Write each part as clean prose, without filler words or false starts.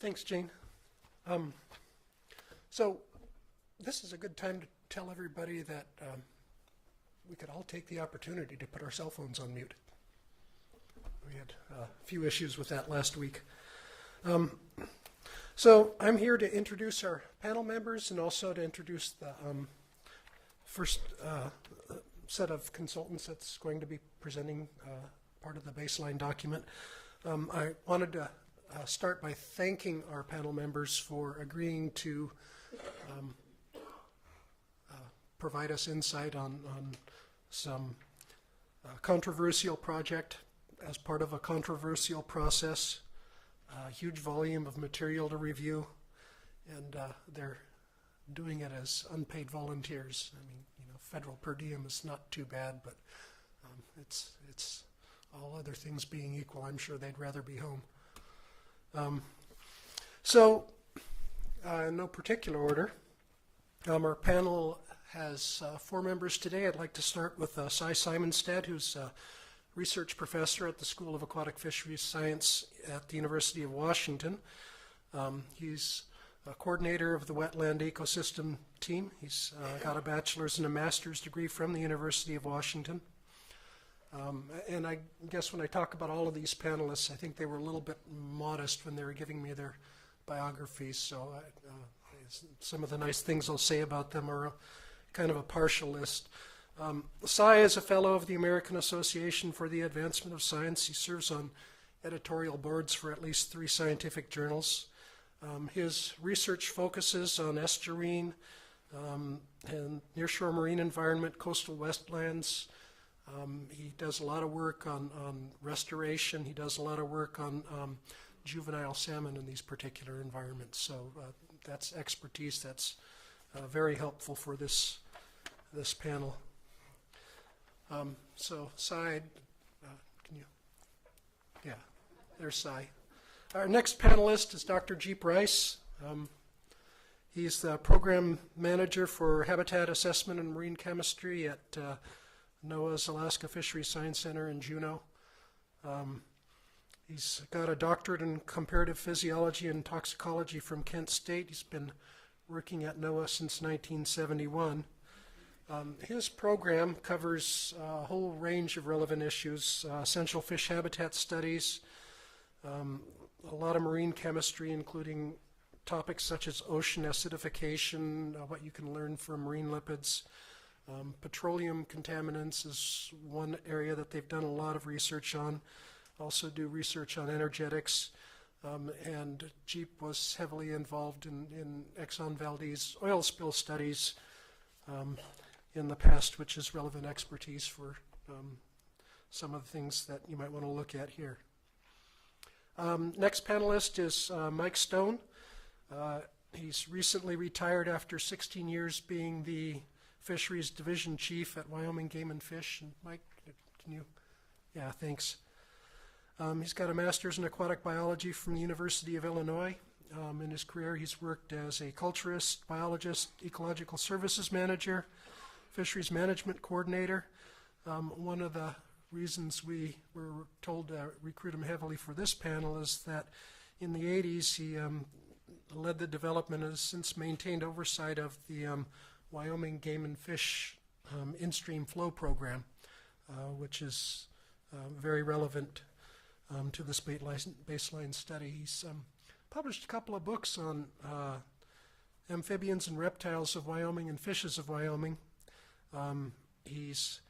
Thanks, Jane. So this is a good time to tell everybody that we could all take the opportunity to put our cell phones on mute. We had a few issues with that last week. So I'm here to introduce our panel members and also to introduce the first set of consultants that's going to be presenting part of the baseline document. I wanted to start by thanking our panel members for agreeing to provide us insight on some controversial project as part of a controversial process, a huge volume of material to review, and they're doing it as unpaid volunteers. I mean, federal per diem is not too bad, but it's all other things being equal, I'm sure they'd rather be home. In no particular order, our panel has 4 members today. I'd like to start with Cy Simonstad, who's a research professor at the School of Aquatic Fisheries Science at the University of Washington. He's a coordinator of the wetland ecosystem team. He's got a bachelor's and a master's degree from the University of Washington. And I guess when I talk about all of these panelists, I think they were a little bit modest when they were giving me their biographies, so some of the nice things I'll say about them are kind of a partial list. Cy is a fellow of the American Association for the Advancement of Science. He serves on editorial boards for at least 3 scientific journals. His research focuses on estuarine and nearshore marine environment, coastal wetlands. He does a lot of work on restoration. He does a lot of work on juvenile salmon in these particular environments. So that's expertise that's very helpful for this panel. So Cy, can you? Yeah, there's Cy. Our next panelist is Dr. Jeep Rice. He's the program manager for habitat assessment and marine chemistry at NOAA's Alaska Fisheries Science Center in Juneau. He's got a doctorate in comparative physiology and toxicology from Kent State. He's been working at NOAA since 1971. His program covers a whole range of relevant issues, essential fish habitat studies, a lot of marine chemistry, including topics such as ocean acidification, what you can learn from marine lipids. Petroleum contaminants is one area that they've done a lot of research on. Also do research on energetics. And Jeep was heavily involved in Exxon Valdez oil spill studies in the past, which is relevant expertise for some of the things that you might want to look at here. Next panelist is Mike Stone. He's recently retired after 16 years being the Fisheries Division Chief at Wyoming Game and Fish. And Mike, can you? Yeah, thanks. He's got a master's in aquatic biology from the University of Illinois. In his career, he's worked as a culturist, biologist, ecological services manager, fisheries management coordinator. One of the reasons we were told to recruit him heavily for this panel is that in the 80s he led the development and has since maintained oversight of the Wyoming Game and Fish in-stream flow program, which is very relevant to this baseline study. He's published a couple of books on amphibians and reptiles of Wyoming and fishes of Wyoming. He's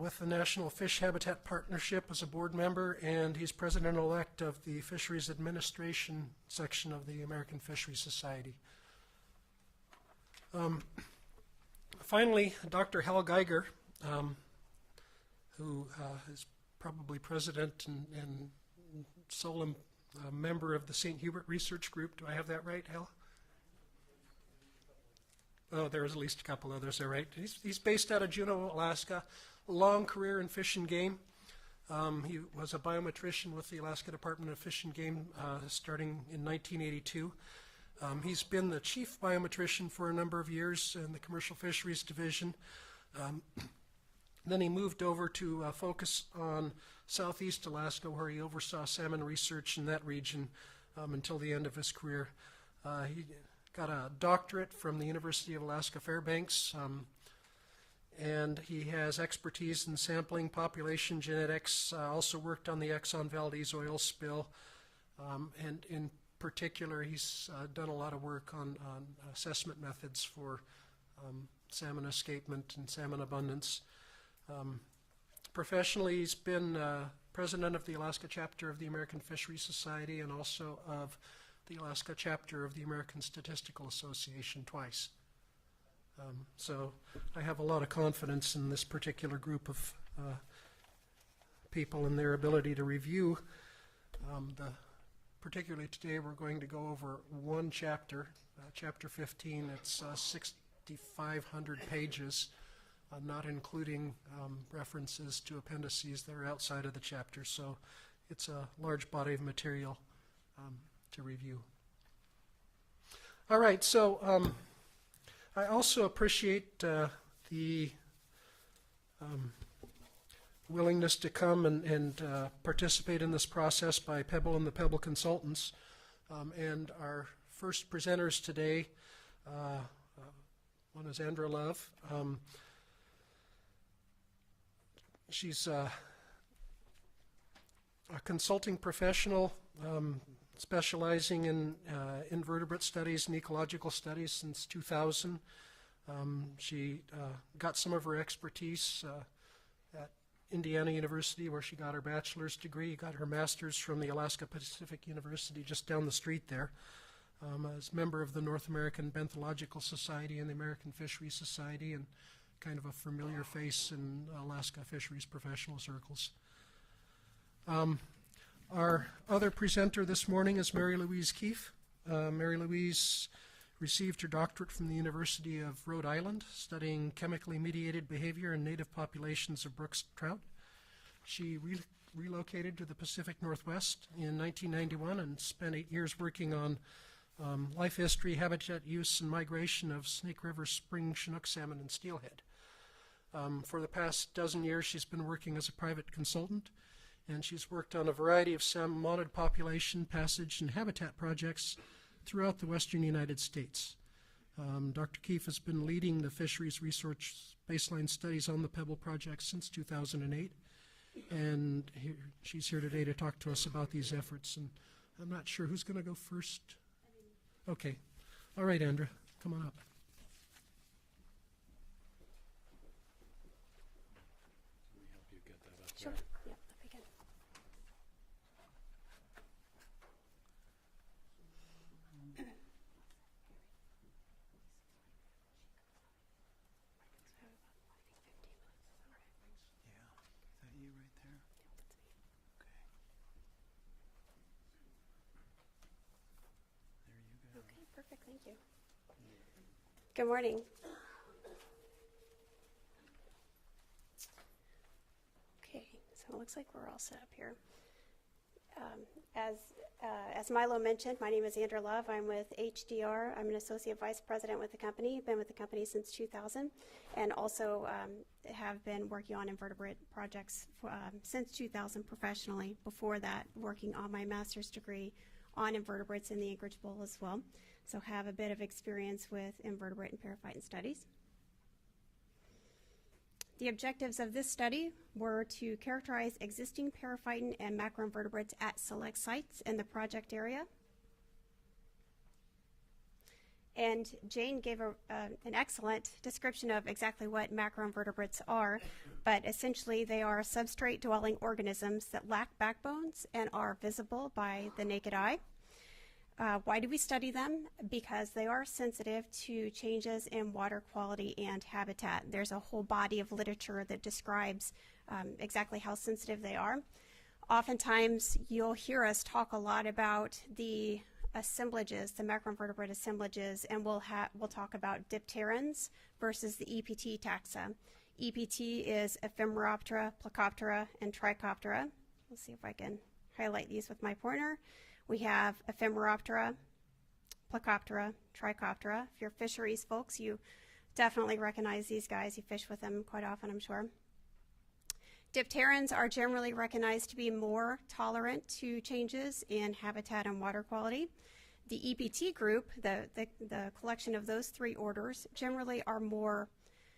with the National Fish Habitat Partnership as a board member, and he's president-elect of the Fisheries Administration section of the American Fisheries Society. Finally, Dr. Hal Geiger, who is probably president and sole member of the St. Hubert Research Group. Do I have that right, Hal? Oh, there's at least a couple others there, right? He's based out of Juneau, Alaska. A long career in fish and game. He was a biometrician with the Alaska Department of Fish and Game starting in 1982. He's been the chief biometrician for a number of years in the Commercial Fisheries Division. Then he moved over to focus on Southeast Alaska, where he oversaw salmon research in that region until the end of his career. He got a doctorate from the University of Alaska Fairbanks, and he has expertise in sampling population genetics, also worked on the Exxon Valdez oil spill, and in particular he's done a lot of work on assessment methods for salmon escapement and salmon abundance. Professionally, he's been president of the Alaska chapter of the American Fisheries Society and also of the Alaska chapter of the American Statistical Association twice. So I have a lot of confidence in this particular group of people and their ability to review. Particularly today we're going to go over one chapter, chapter 15. It's 6,500 pages, not including references to appendices that are outside of the chapter. So it's a large body of material to review. All right, so I also appreciate the willingness to come and participate in this process by Pebble and the Pebble Consultants. And our first presenters today, one is Andra Love. She's a consulting professional specializing in invertebrate studies and ecological studies since 2000. She got some of her expertise at Indiana University, where she got her bachelor's degree, got her master's from the Alaska Pacific University just down the street there. As a member of the North American Benthological Society and the American Fisheries Society, and kind of a familiar face in Alaska fisheries professional circles. Our other presenter this morning is Mary Louise Keefe. Mary Louise received her doctorate from the University of Rhode Island, studying chemically mediated behavior in native populations of Brooks trout. She relocated to the Pacific Northwest in 1991 and spent 8 years working on life history, habitat use, and migration of Snake River spring Chinook salmon and steelhead. For the past dozen years, she's been working as a private consultant, and she's worked on a variety of salmonid population, passage, and habitat projects throughout the western United States. Dr. Keefe has been leading the fisheries research baseline studies on the Pebble project since 2008, and she's here today to talk to us about these efforts. And I'm not sure who's going to go first. Okay. All right, Andra, come on up. Let me help you get that up Sure. there. Yep, that'd be good. Yeah. Is that you right there? Okay. There you go. Okay, perfect. Thank you. Good morning. Okay, so it looks like we're all set up here. As Milo mentioned, my name is Andra Love. I'm with HDR. I'm an associate vice president with the company. Been with the company since 2000, and also have been working on invertebrate projects since 2000 professionally. Before that, working on my master's degree on invertebrates in the Anchorage Bowl as well. So have a bit of experience with invertebrate and periphyton studies. The objectives of this study were to characterize existing periphyton and macroinvertebrates at select sites in the project area. And Jane gave an excellent description of exactly what macroinvertebrates are, but essentially they are substrate-dwelling organisms that lack backbones and are visible by the naked eye. Why do we study them? Because they are sensitive to changes in water quality and habitat. There's a whole body of literature that describes exactly how sensitive they are. Oftentimes, you'll hear us talk a lot about the assemblages, the macroinvertebrate assemblages, and we'll talk about dipterans versus the EPT taxa. EPT is Ephemeroptera, Plecoptera, and Trichoptera. Let's see if I can highlight these with my pointer. We have Ephemeroptera, Plecoptera, Trichoptera. If you're fisheries folks, you definitely recognize these guys. You fish with them quite often, I'm sure. Dipterans are generally recognized to be more tolerant to changes in habitat and water quality. The EPT group, the collection of those three orders, generally are more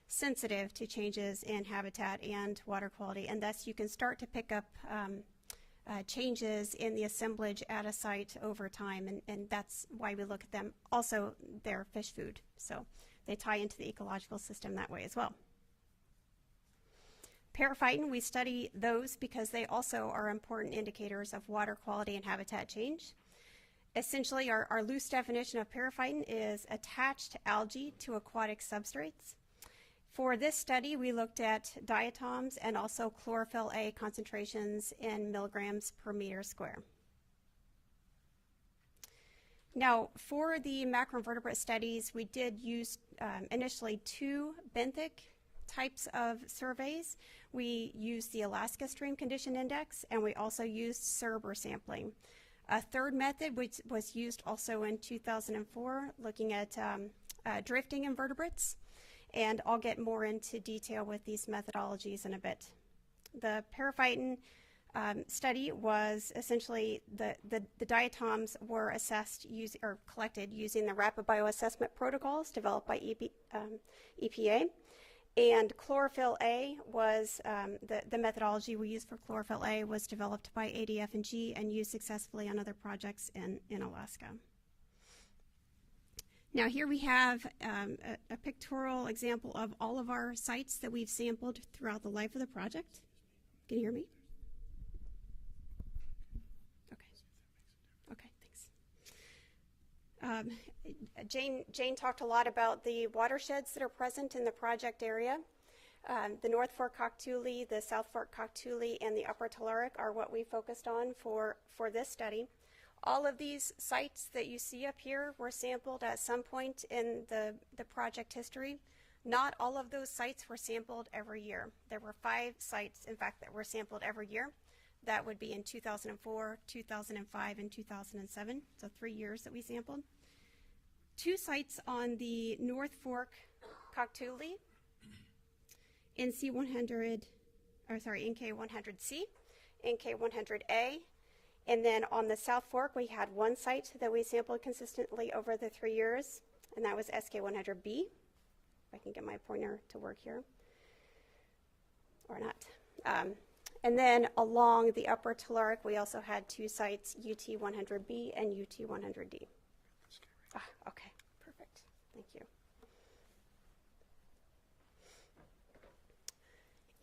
sensitive to changes in habitat and water quality, and thus you can start to pick up changes in the assemblage at a site over time, and that's why we look at them. Also, they're fish food, so they tie into the ecological system that way as well. Periphyton, we study those because they also are important indicators of water quality and habitat change. Essentially, our loose definition of periphyton is attached algae to aquatic substrates. For this study, we looked at diatoms and also chlorophyll A concentrations in milligrams per meter square. Now, for the macroinvertebrate studies, we did use initially two benthic types of surveys. We used the Alaska Stream Condition Index, and we also used Cerber sampling. A third method, which was used also in 2004, looking at drifting invertebrates, and I'll get more into detail with these methodologies in a bit. The periphyton study was essentially the diatoms were assessed or collected using the rapid bioassessment protocols developed by EPA. And chlorophyll A was, the methodology we used for chlorophyll A was developed by ADF&G and used successfully on other projects in Alaska. Now here we have a pictorial example of all of our sites that we've sampled throughout the life of the project. Can you hear me? Okay. Okay, thanks. Jane talked a lot about the watersheds that are present in the project area. The North Fork Cockatoolie, the South Fork Cockatoolie, and the Upper Telluric are what we focused on for this study. All of these sites that you see up here were sampled at some point in the project history. Not all of those sites were sampled every year. There were 5 sites, in fact, that were sampled every year. That would be in 2004, 2005, and 2007, so 3 years that we sampled. 2 sites on the North Fork Cockatoolie, NK100C, NK100A, and then on the South Fork we had 1 site that we sampled consistently over the 3 years, and that was SK100B. If I can get my pointer to work here, or not. And then along the Upper Telluric we also had 2 sites, UT100B and UT100D. Okay, perfect. Thank you.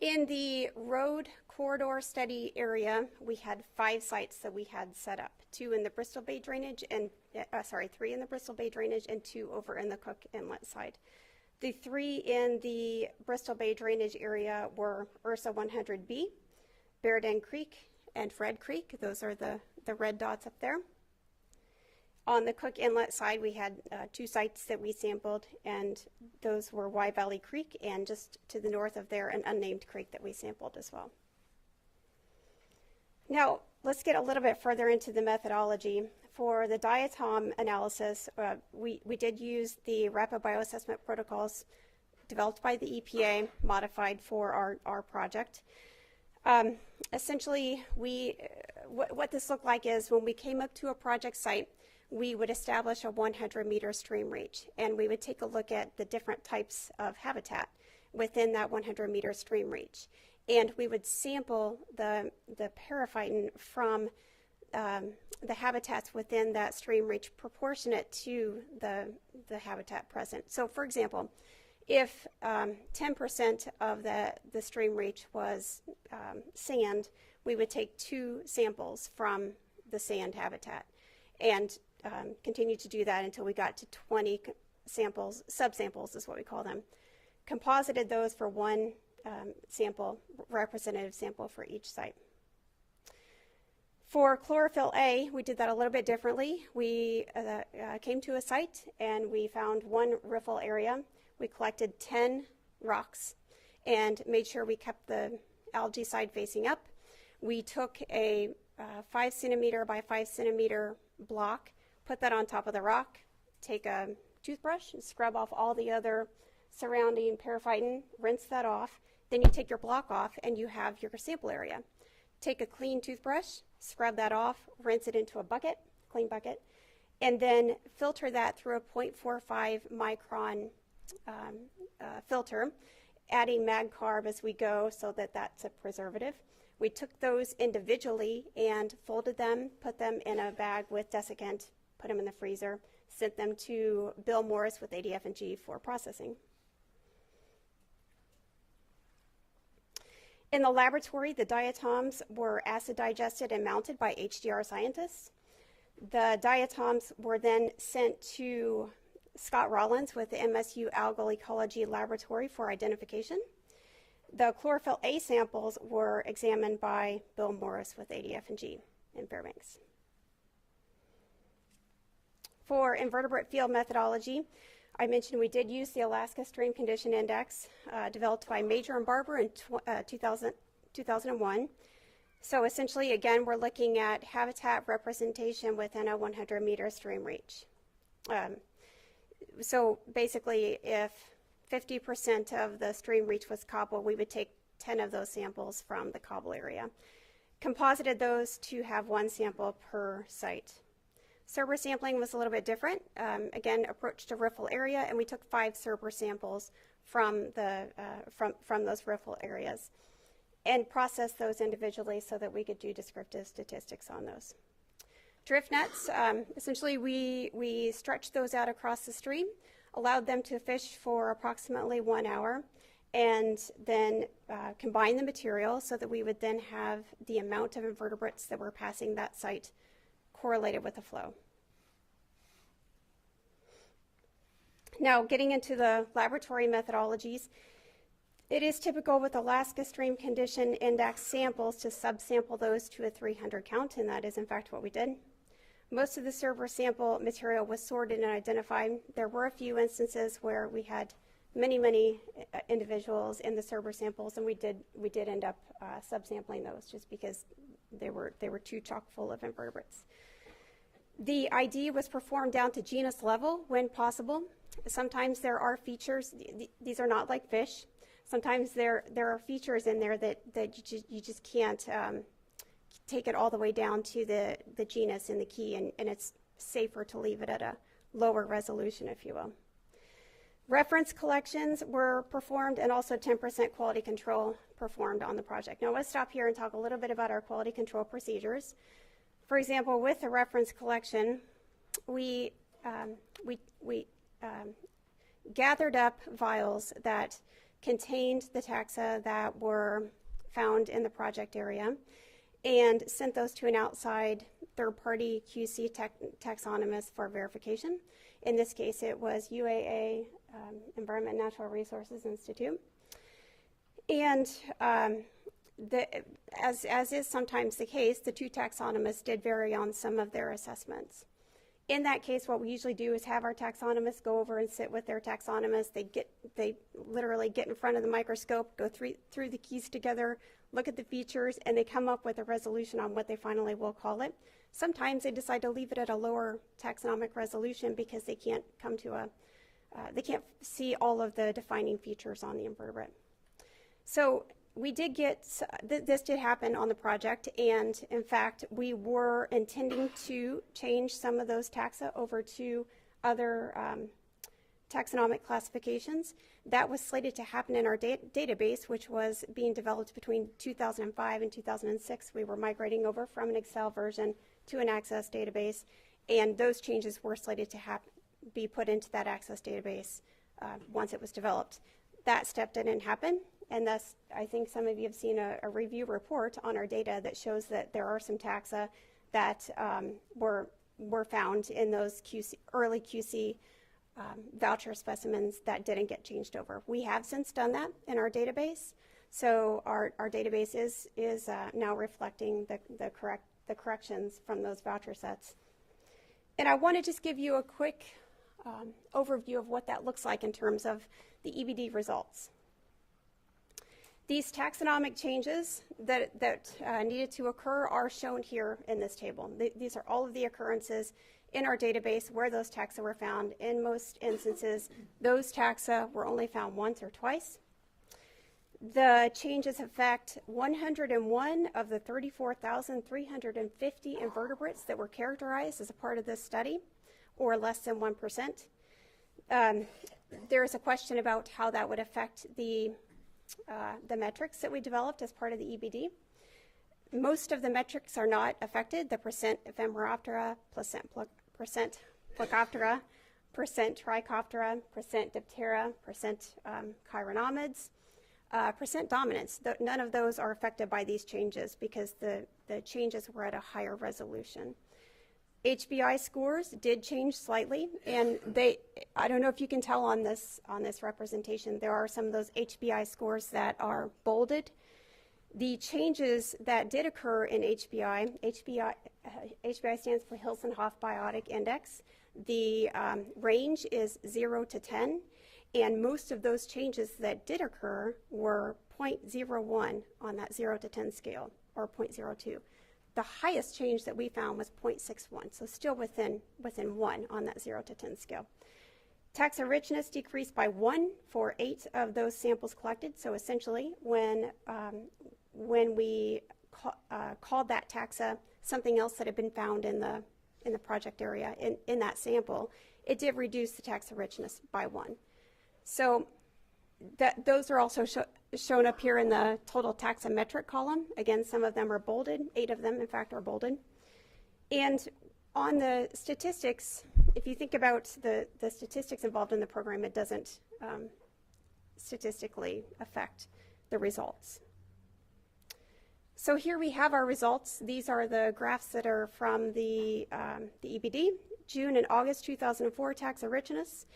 In the road corridor study area, we had 5 sites that we had set up. 2 in the Bristol Bay drainage and 3 in the Bristol Bay drainage and 2 over in the Cook Inlet side. The 3 in the Bristol Bay drainage area were Ursa 100B, Bearden Creek, and Red Creek. Those are the red dots up there. On the Cook Inlet side, we had 2 sites that we sampled, and those were Y Valley Creek, and just to the north of there, an unnamed creek that we sampled as well. Now, let's get a little bit further into the methodology. For the diatom analysis, we did use the rapid bioassessment protocols developed by the EPA, modified for our project. Essentially, what this looked like is when we came up to a project site, we would establish a 100-meter stream reach, and we would take a look at the different types of habitat within that 100-meter stream reach. And we would sample the periphyton from the habitats within that stream reach proportionate to the habitat present. So for example, if 10% of the stream reach was sand, we would take 2 samples from the sand habitat and continue to do that until we got to 20 samples, subsamples is what we call them. Composited those for 1 sample, representative sample for each site. For chlorophyll A, we did that a little bit differently. We came to a site and we found 1 riffle area. We collected 10 rocks and made sure we kept the algae side facing up. We took a 5 centimeter by 5 centimeter block, put that on top of the rock, take a toothbrush and scrub off all the other surrounding periphyton, rinse that off. Then you take your block off and you have your sample area. Take a clean toothbrush, scrub that off, rinse it into a bucket, clean bucket, and then filter that through a 0.45 micron filter, adding mag carb as we go so that that's a preservative. We took those individually and folded them, put them in a bag with desiccant, put them in the freezer, sent them to Bill Morris with ADF&G for processing. In the laboratory, the diatoms were acid digested and mounted by HDR scientists. The diatoms were then sent to Scott Rollins with the MSU Algal Ecology Laboratory for identification. The chlorophyll A samples were examined by Bill Morris with ADF&G in Fairbanks. For invertebrate field methodology, I mentioned we did use the Alaska Stream Condition Index developed by Major and Barber in 2001. So essentially, again, we're looking at habitat representation within a 100-meter stream reach. So basically, if 50% of the stream reach was cobble, we would take 10 of those samples from the cobble area. Composited those to have one sample per site. Serber sampling was a little bit different. Again, approach to riffle area, and we took 5 Serber samples from those riffle areas and processed those individually so that we could do descriptive statistics on those. Drift nets, essentially we stretched those out across the stream, allowed them to fish for approximately 1 hour, and then combined the material so that we would then have the amount of invertebrates that were passing that site correlated with the flow. Now, getting into the laboratory methodologies, it is typical with Alaska Stream Condition Index samples to subsample those to a 300 count, and that is in fact what we did. Most of the Serber sample material was sorted and identified. There were a few instances where we had many individuals in the Serber samples, and we did end up subsampling those just because they were too chock full of invertebrates. The ID was performed down to genus level when possible. Sometimes there are features, these are not like fish. Sometimes there are features in there that you just can't take it all the way down to the genus and the key, and it's safer to leave it at a lower resolution, if you will. Reference collections were performed, and also 10% quality control performed on the project. Now let's stop here and talk a little bit about our quality control procedures. For example, with the reference collection, we gathered up vials that contained the taxa that were found in the project area and sent those to an outside third-party QC taxonomist for verification. In this case, it was UAA, Environment and Natural Resources Institute. And as is sometimes the case, the 2 taxonomists did vary on some of their assessments. In that case, what we usually do is have our taxonomists go over and sit with their taxonomists. They literally get in front of the microscope, go through the keys together, look at the features, and they come up with a resolution on what they finally will call it. Sometimes they decide to leave it at a lower taxonomic resolution because they can't come to they can't see all of the defining features on the invertebrate. So we did get, this did happen on the project, and in fact, we were intending to change some of those taxa over to other taxonomic classifications. That was slated to happen in our database, which was being developed between 2005 and 2006. We were migrating over from an Excel version to an Access database, and those changes were slated to be put into that Access database once it was developed. That step didn't happen. And thus, I think some of you have seen a review report on our data that shows that there are some taxa that were found in those early QC voucher specimens that didn't get changed over. We have since done that in our database, so our database is now reflecting the corrections from those voucher sets. And I want to just give you a quick overview of what that looks like in terms of the EBD results. These taxonomic changes that needed to occur are shown here in this table. These are all of the occurrences in our database where those taxa were found. In most instances, those taxa were only found once or twice. The changes affect 101 of the 34,350 invertebrates that were characterized as a part of this study, or less than 1%. There is a question about how that would affect the metrics that we developed as part of the EBD. Most of the metrics are not affected. The percent Ephemeroptera, percent Plecoptera, percent Trichoptera, percent Diptera, percent Chironomids, percent dominance. None of those are affected by these changes because the changes were at a higher resolution. HBI scores did change slightly, and I don't know if you can tell on this representation, there are some of those HBI scores that are bolded. The changes that did occur in HBI stands for Hilsenhoff Biotic Index. The range is 0 to 10, and most of those changes that did occur were 0.01 on that 0 to 10 scale, or 0.02. The highest change that we found was 0.61, so still within 1 on that 0 to 10 scale. Taxa richness decreased by 1 for 8 of those samples collected. So essentially, when we called that taxa something else that had been found in the project area in that sample, it did reduce the taxa richness by 1. So those are also shown up here in the total taxometric column. Again, some of them are bolded. 8 of them, in fact, are bolded. And on the statistics, if you think about the statistics involved in the program, it doesn't statistically affect the results. So here we have our results. These are the graphs that are from the EBD, June and August 2004 taxa richness.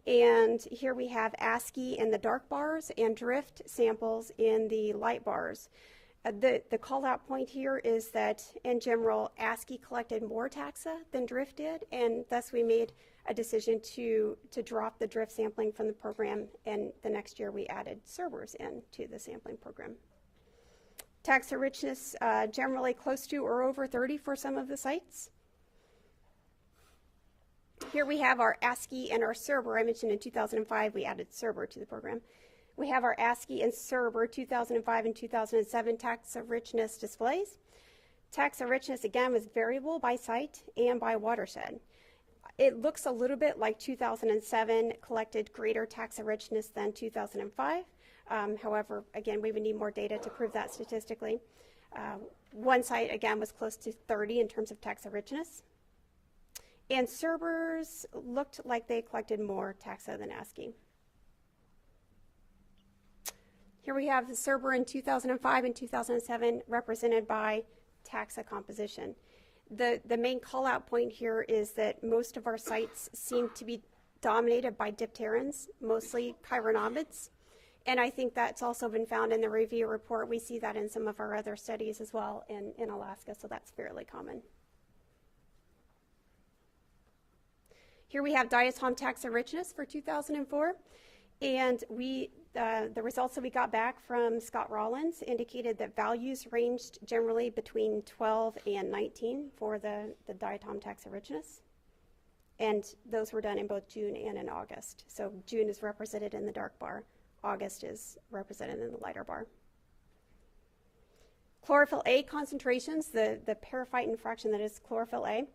And here we have ASCII in the dark bars and drift samples in the light bars. The call out point here is that in general, ASCII collected more taxa than drift did, and thus we made a decision to drop the drift sampling from the program, and the next year we added Cerbers into the sampling program. Taxa richness generally close to or over 30 for some of the sites. Here we have our ASCII and our Cerber. I mentioned in 2005 we added Cerber to the program. We have our ASCII and Cerber 2005 and 2007 taxa richness displays. Taxa richness, again, was variable by site and by watershed. It looks a little bit like 2007 collected greater taxa richness than 2005. However, again, we would need more data to prove that statistically. One site, again, was close to 30 in terms of taxa richness. And Cerbers looked like they collected more taxa than ASCII. Here we have the Cerber in 2005 and 2007 represented by taxa composition. The main call out point here is that most of our sites seem to be dominated by dipterans, mostly chironomids. And I think that's also been found in the review report. We see that in some of our other studies as well in Alaska, so that's fairly common. Here we have diatom taxa richness for 2004, and the results that we got back from Scott Rollins indicated that values ranged generally between 12 and 19 for the diatom taxa richness, and those were done in both June and in August. So June is represented in the dark bar, August is represented in the lighter bar. Chlorophyll A concentrations, the periphyton fraction that is chlorophyll A,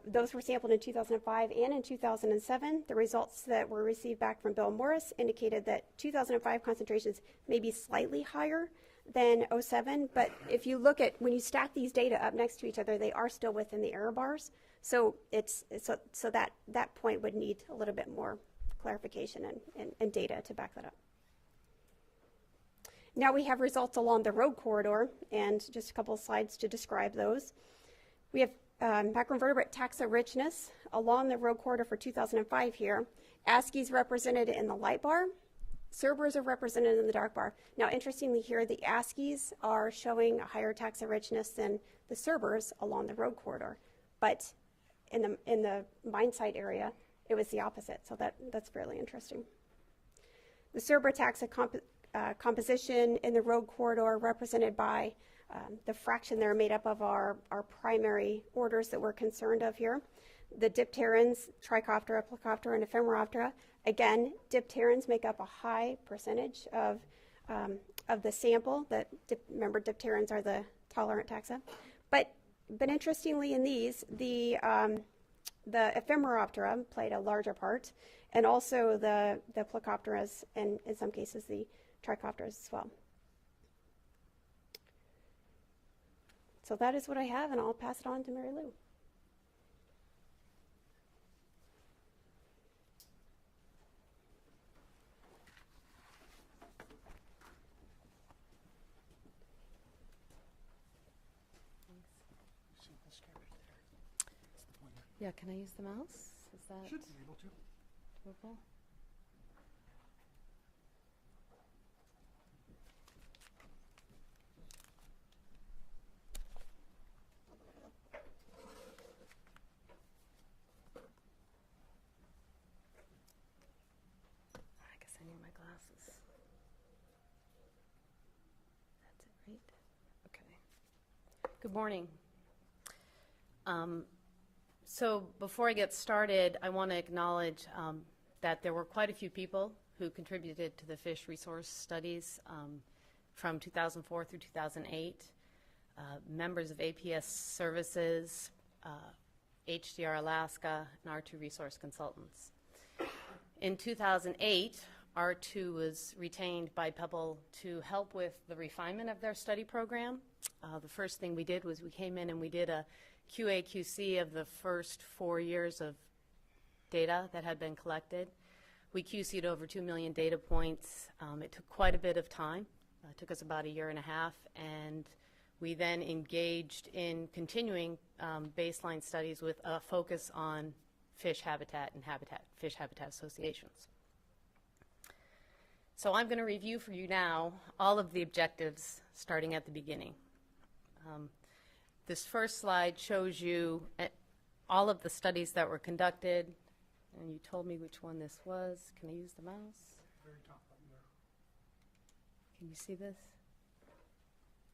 those were sampled in 2005 and in 2007. The results that were received back from Bill Morris indicated that 2005 concentrations may be slightly higher than 07, but if you look at, when you stack these data up next to each other, they are still within the error bars. So that point would need a little bit more clarification and data to back that up. Now we have results along the road corridor, and just a couple of slides to describe those. We have macroinvertebrate taxa richness along the road corridor for 2005 here. ASCII is represented in the light bar. Cerbers are represented in the dark bar. Now, interestingly here, the ASCIIs are showing a higher taxa richness than the Cerbers along the road corridor. But in the mine site area, it was the opposite. So that's fairly interesting. The Cerber taxa composition in the road corridor represented by the fraction that are made up of our primary orders that we're concerned of here. The dipterans, Trichoptera, Plecoptera, and Ephemeroptera. Again, dipterans make up a high percentage of of the sample. Remember, dipterans are the tolerant taxa. But interestingly, in these, the Ephemeroptera played a larger part, and also the Plecopteras, and in some cases the Trichopteras as well. So that is what I have, and I'll pass it on to Mary Lou. Yeah, can I use the mouse? Is that Should be able to. doable? I guess I need my glasses. That's it, right? Okay. Good morning. So before I get started, I want to acknowledge that there were quite a few people who contributed to the fish resource studies from 2004 through 2008, members of APS Services, HDR Alaska, and R2 Resource Consultants. In 2008, R2 was retained by Pebble to help with the refinement of their study program. The first thing we did was we came in and we did a QA/QC of the first 4 years of data that had been collected. We QC'd over 2 million data points. It took quite a bit of time. It took us about a year and a half, and we then engaged in continuing baseline studies with a focus on fish habitat and fish habitat associations. So I'm going to review for you now all of the objectives starting at the beginning. This first slide shows you all of the studies that were conducted, and you told me which one this was. Can I use the mouse? Very top button there. Can you see this?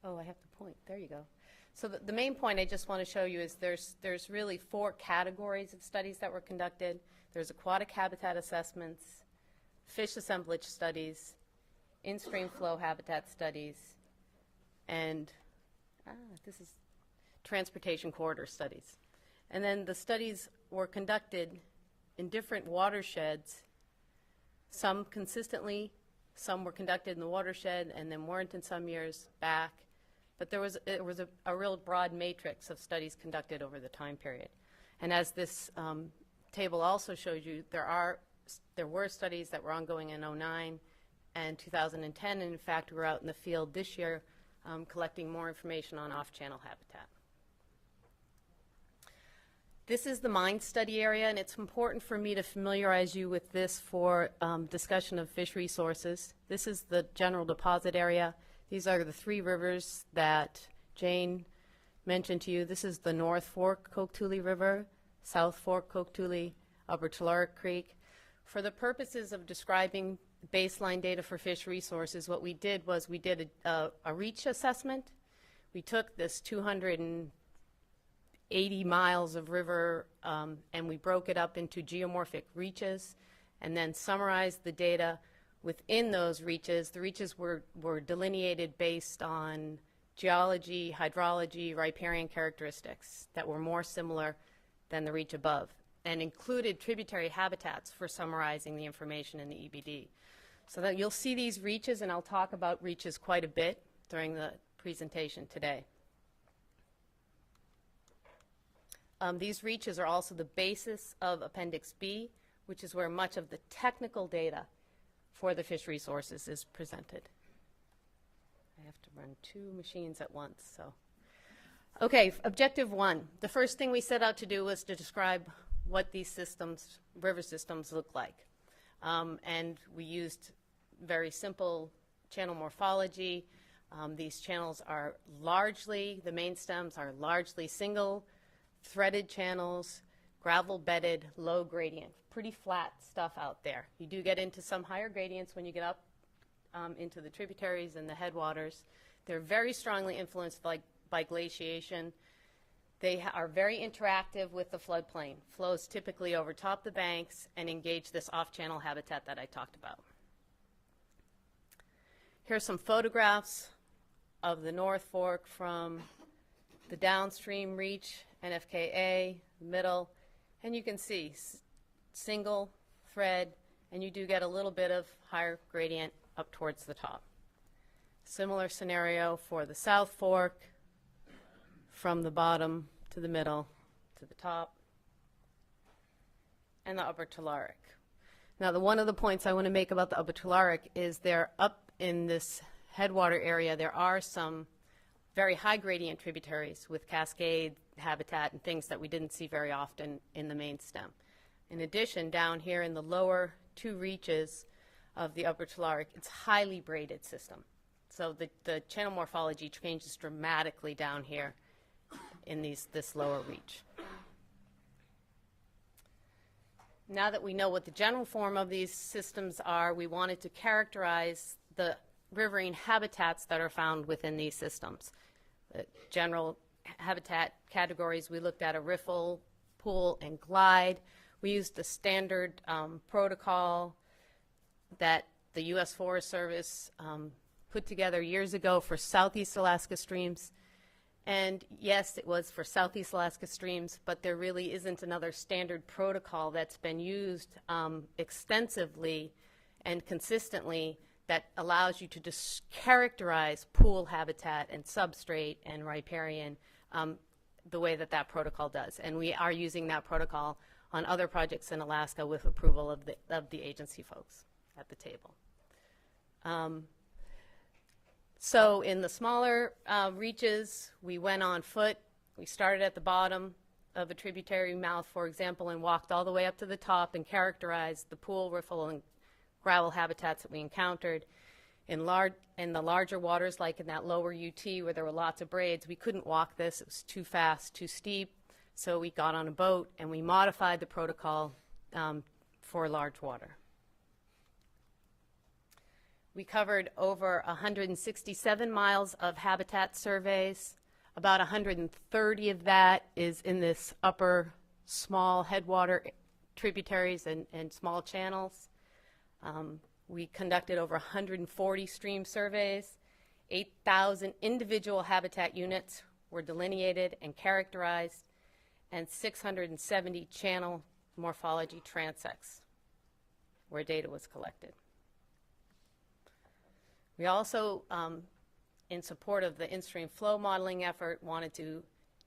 Oh, I have to point. There you go. So the main point I just want to show you is there's really 4 categories of studies that were conducted. There's aquatic habitat assessments, fish assemblage studies, in-stream flow habitat studies, and this is transportation corridor studies. And then the studies were conducted in different watersheds, some consistently, some were conducted in the watershed and then weren't in some years back. But it was a real broad matrix of studies conducted over the time period. And as this table also shows you, there were studies that were ongoing in 2009 and 2010, and in fact we're out in the field this year collecting more information on off-channel habitat. This is the mine study area, and it's important for me to familiarize you with this for discussion of fish resources. This is the general deposit area. These are the 3 rivers that Jane mentioned to you. This is the North Fork Coktuli River, South Fork Coktuli, Upper Tularik Creek. For the purposes of describing baseline data for fish resources, what we did was we did a reach assessment. We took this 280 miles of river and we broke it up into geomorphic reaches and then summarized the data within those reaches. The reaches were delineated based on geology, hydrology, riparian characteristics that were more similar than the reach above, and included tributary habitats for summarizing the information in the EBD. So that you'll see these reaches, and I'll talk about reaches quite a bit during the presentation today. These reaches are also the basis of Appendix B, which is where much of the technical data for the fish resources is presented. I have to run 2 machines at once, so. Okay, objective 1. The first thing we set out to do was to describe what these systems, river systems, look like. And we used very simple channel morphology. These channels are largely, the main stems are largely single threaded channels, gravel bedded, low gradient, pretty flat stuff out there. You do get into some higher gradients when you get up into the tributaries and the headwaters. They're very strongly influenced by glaciation. They are very interactive with the floodplain, flows typically over top the banks and engage this off-channel habitat that I talked about. Here's some photographs of the North Fork from the downstream reach, NFKA, middle, and you can see single thread, and you do get a little bit of higher gradient up towards the top. Similar scenario for the South Fork, from the bottom to the middle to the top, and the Upper Tularik. Now, one of the points I want to make about the Upper Tularik is they're up in this headwater area. There are some very high gradient tributaries with cascade habitat and things that we didn't see very often in the main stem. In addition, down here in the lower two reaches of the Upper Tularik, it's highly braided system. So the channel morphology changes dramatically down here in this lower reach. Now that we know what the general form of these systems are, we wanted to characterize the riverine habitats that are found within these systems. The general habitat categories, we looked at a riffle, pool, and glide. We used the standard protocol that the U.S. Forest Service put together years ago for Southeast Alaska streams. And yes, it was for Southeast Alaska streams, but there really isn't another standard protocol that's been used extensively and consistently that allows you to just characterize pool habitat and substrate and riparian the way that that protocol does. And we are using that protocol on other projects in Alaska with approval of the agency folks at the table. So in the smaller reaches, we went on foot. We started at the bottom of a tributary mouth, for example, and walked all the way up to the top and characterized the pool, riffle, and gravel habitats that we encountered. In the larger waters, like in that lower UT where there were lots of braids, we couldn't walk this. It was too fast, too steep. So we got on a boat and we modified the protocol for large water. We covered over 167 miles of habitat surveys. About 130 of that is in this upper small headwater tributaries and small channels. We conducted over 140 stream surveys. 8,000 individual habitat units were delineated and characterized, and 670 channel morphology transects where data was collected. We also, in support of the in-stream flow modeling effort, wanted to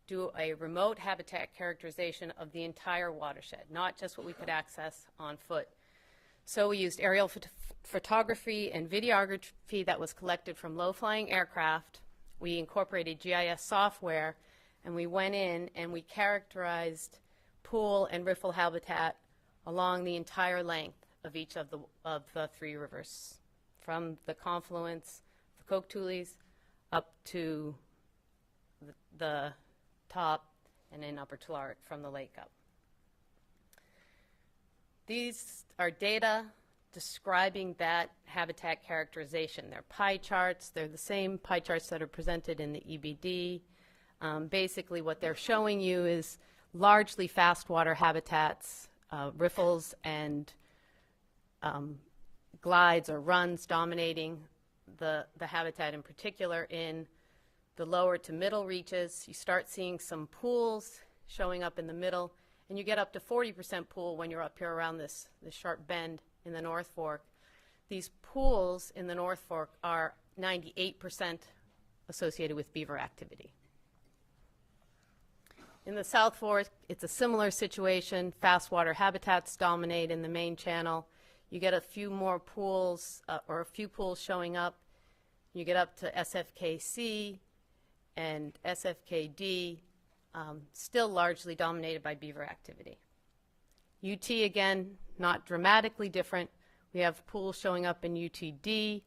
do a remote habitat characterization of the entire watershed, not just what we could access on foot. So we used aerial photography and videography that was collected from low-flying aircraft. We incorporated GIS software, and we went in and we characterized pool and riffle habitat along the entire length of each of the three rivers, from the confluence, the Coke-Tules, up to the top, and then Upper Tularik from the lake up. These are data describing that habitat characterization. They're pie charts. They're the same pie charts that are presented in the EBD. Basically, what they're showing you is largely fast water habitats, riffles and glides or runs dominating the habitat in particular. In the lower to middle reaches, you start seeing some pools showing up in the middle, and you get up to 40% pool when you're up here around this sharp bend in the North Fork. These pools in the North Fork are 98% associated with beaver activity. In the South Fork, it's a similar situation. Fast water habitats dominate in the main channel. You get a few more pools, or a few pools showing up. You get up to SFKC and SFKD, still largely dominated by beaver activity. UT, again, not dramatically different. We have pools showing up in UTD.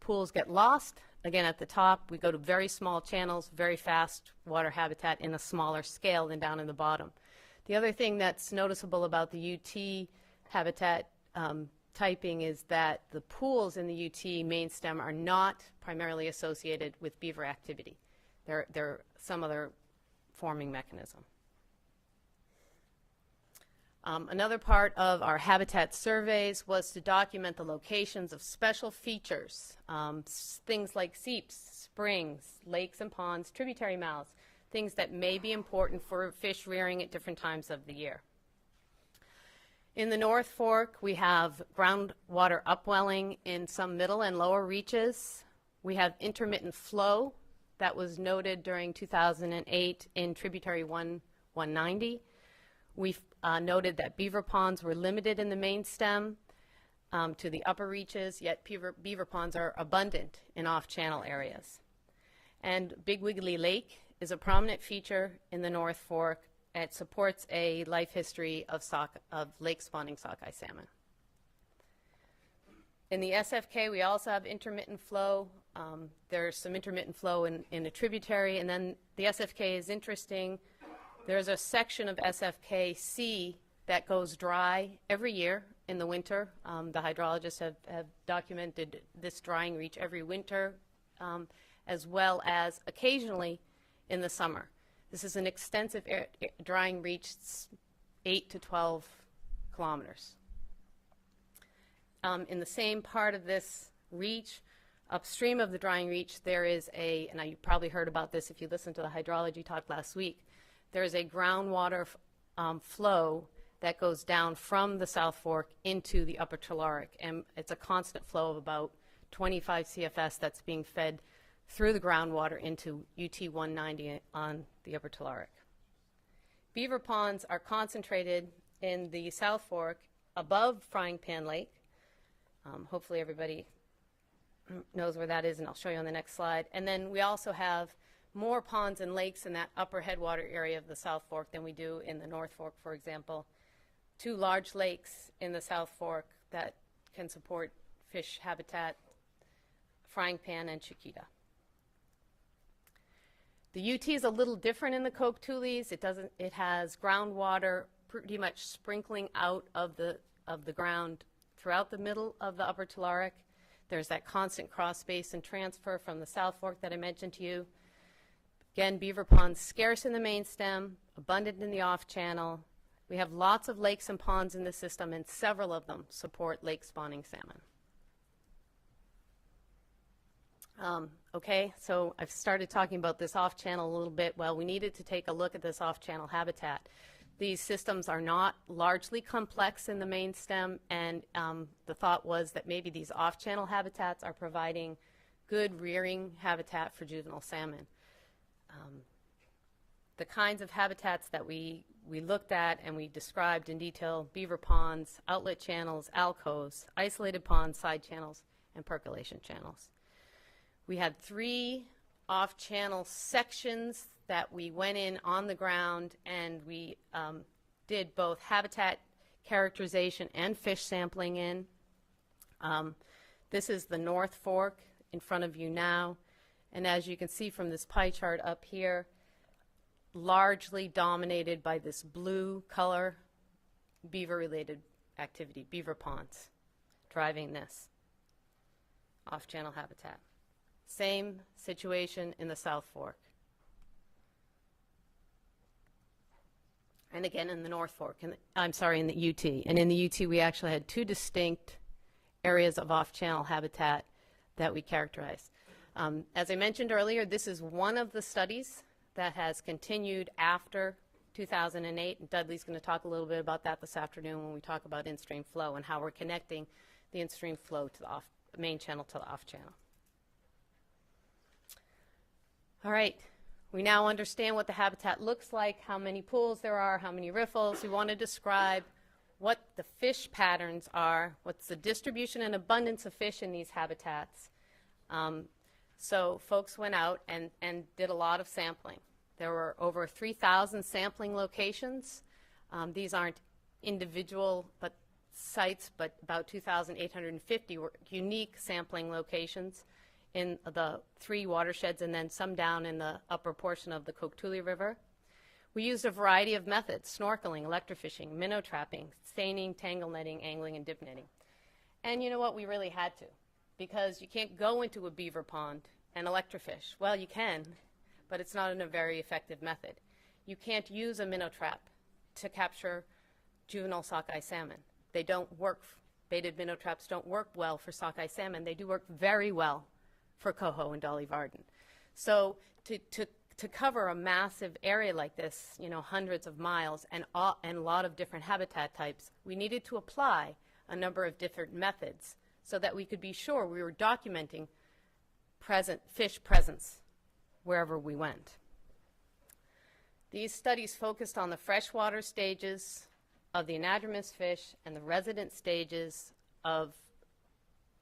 Pools get lost. Again, at the top, we go to very small channels, very fast water habitat in a smaller scale than down in the bottom. The other thing that's noticeable about the UT habitat typing is that the pools in the UT main stem are not primarily associated with beaver activity. They're some other forming mechanism. Another part of our habitat surveys was to document the locations of special features, things like seeps, springs, lakes and ponds, tributary mouths, things that may be important for fish rearing at different times of the year. In the North Fork, we have groundwater upwelling in some middle and lower reaches. We have intermittent flow that was noted during 2008 in tributary 190. We've noted that beaver ponds were limited in the main stem to the upper reaches, yet beaver ponds are abundant in off-channel areas. And Big Wiggly Lake is a prominent feature in the North Fork. It supports a life history of lake spawning sockeye salmon. In the SFK, we also have intermittent flow. There's some intermittent flow in a tributary, and then the SFK is interesting. There's a section of SFK-C that goes dry every year in the winter. The hydrologists have documented this drying reach every winter, as well as occasionally in the summer. This is an extensive drying reach, 8 to 12 kilometers. In the same part of this reach, upstream of the drying reach, there is and you probably heard about this if you listened to the hydrology talk last week, there is a groundwater flow that goes down from the South Fork into the Upper Telluric, and it's a constant flow of about 25 CFS that's being fed through the groundwater into UT 190 on the Upper Telluric. Beaver ponds are concentrated in the South Fork above Frying Pan Lake. Hopefully everybody knows where that is, and I'll show you on the next slide. And then we also have more ponds and lakes in that upper headwater area of the South Fork than we do in the North Fork, for example. 2 large lakes in the South Fork that can support fish habitat, Frying Pan and Chiquita. The UT is a little different in the Coke-Tules. It has groundwater pretty much sprinkling out of the ground throughout the middle of the Upper Telluric. There's that constant cross basin transfer from the South Fork that I mentioned to you. Again, beaver ponds scarce in the main stem, abundant in the off channel. We have lots of lakes and ponds in the system, and several of them support lake spawning salmon. Okay, so I've started talking about this off channel a little bit. Well, we needed to take a look at this off channel habitat. These systems are not largely complex in the main stem, and the thought was that maybe these off channel habitats are providing good rearing habitat for juvenile salmon. The kinds of habitats that we looked at and we described in detail: beaver ponds, outlet channels, alcoves, isolated ponds, side channels, and percolation channels. We had 3 off-channel sections that we went in on the ground, and we did both habitat characterization and fish sampling in. This is the North Fork in front of you now, and as you can see from this pie chart up here, largely dominated by this blue color, beaver-related activity, beaver ponds, driving this off-channel habitat. Same situation in the South Fork. And again in the North Fork, in the UT. And in the UT we actually had 2 distinct areas of off-channel habitat that we characterized. As I mentioned earlier, this is one of the studies that has continued after 2008, and Dudley's going to talk a little bit about that this afternoon when we talk about in-stream flow and how we're connecting the in-stream flow to the main channel to the off-channel. All right, we now understand what the habitat looks like, how many pools there are, how many riffles. We want to describe what the fish patterns are, what's the distribution and abundance of fish in these habitats. So folks went out and did a lot of sampling. There were over 3,000 sampling locations. These aren't individual sites, but about 2,850 were unique sampling locations in the 3 watersheds, and then some down in the upper portion of the Coke-Tule River. We used a variety of methods: snorkeling, electrofishing, minnow trapping, seining, tangle netting, angling, and dip netting. And you know what? We really had to, because you can't go into a beaver pond and electrofish. Well, you can, but it's not a very effective method. You can't use a minnow trap to capture juvenile sockeye salmon. They don't work, baited minnow traps don't work well for sockeye salmon. They do work very well for coho and dolly varden. So to cover a massive area like this, you know, hundreds of miles and a lot of different habitat types, we needed to apply a number of different methods so that we could be sure we were documenting fish presence wherever we went. These studies focused on the freshwater stages of the anadromous fish and the resident stages of,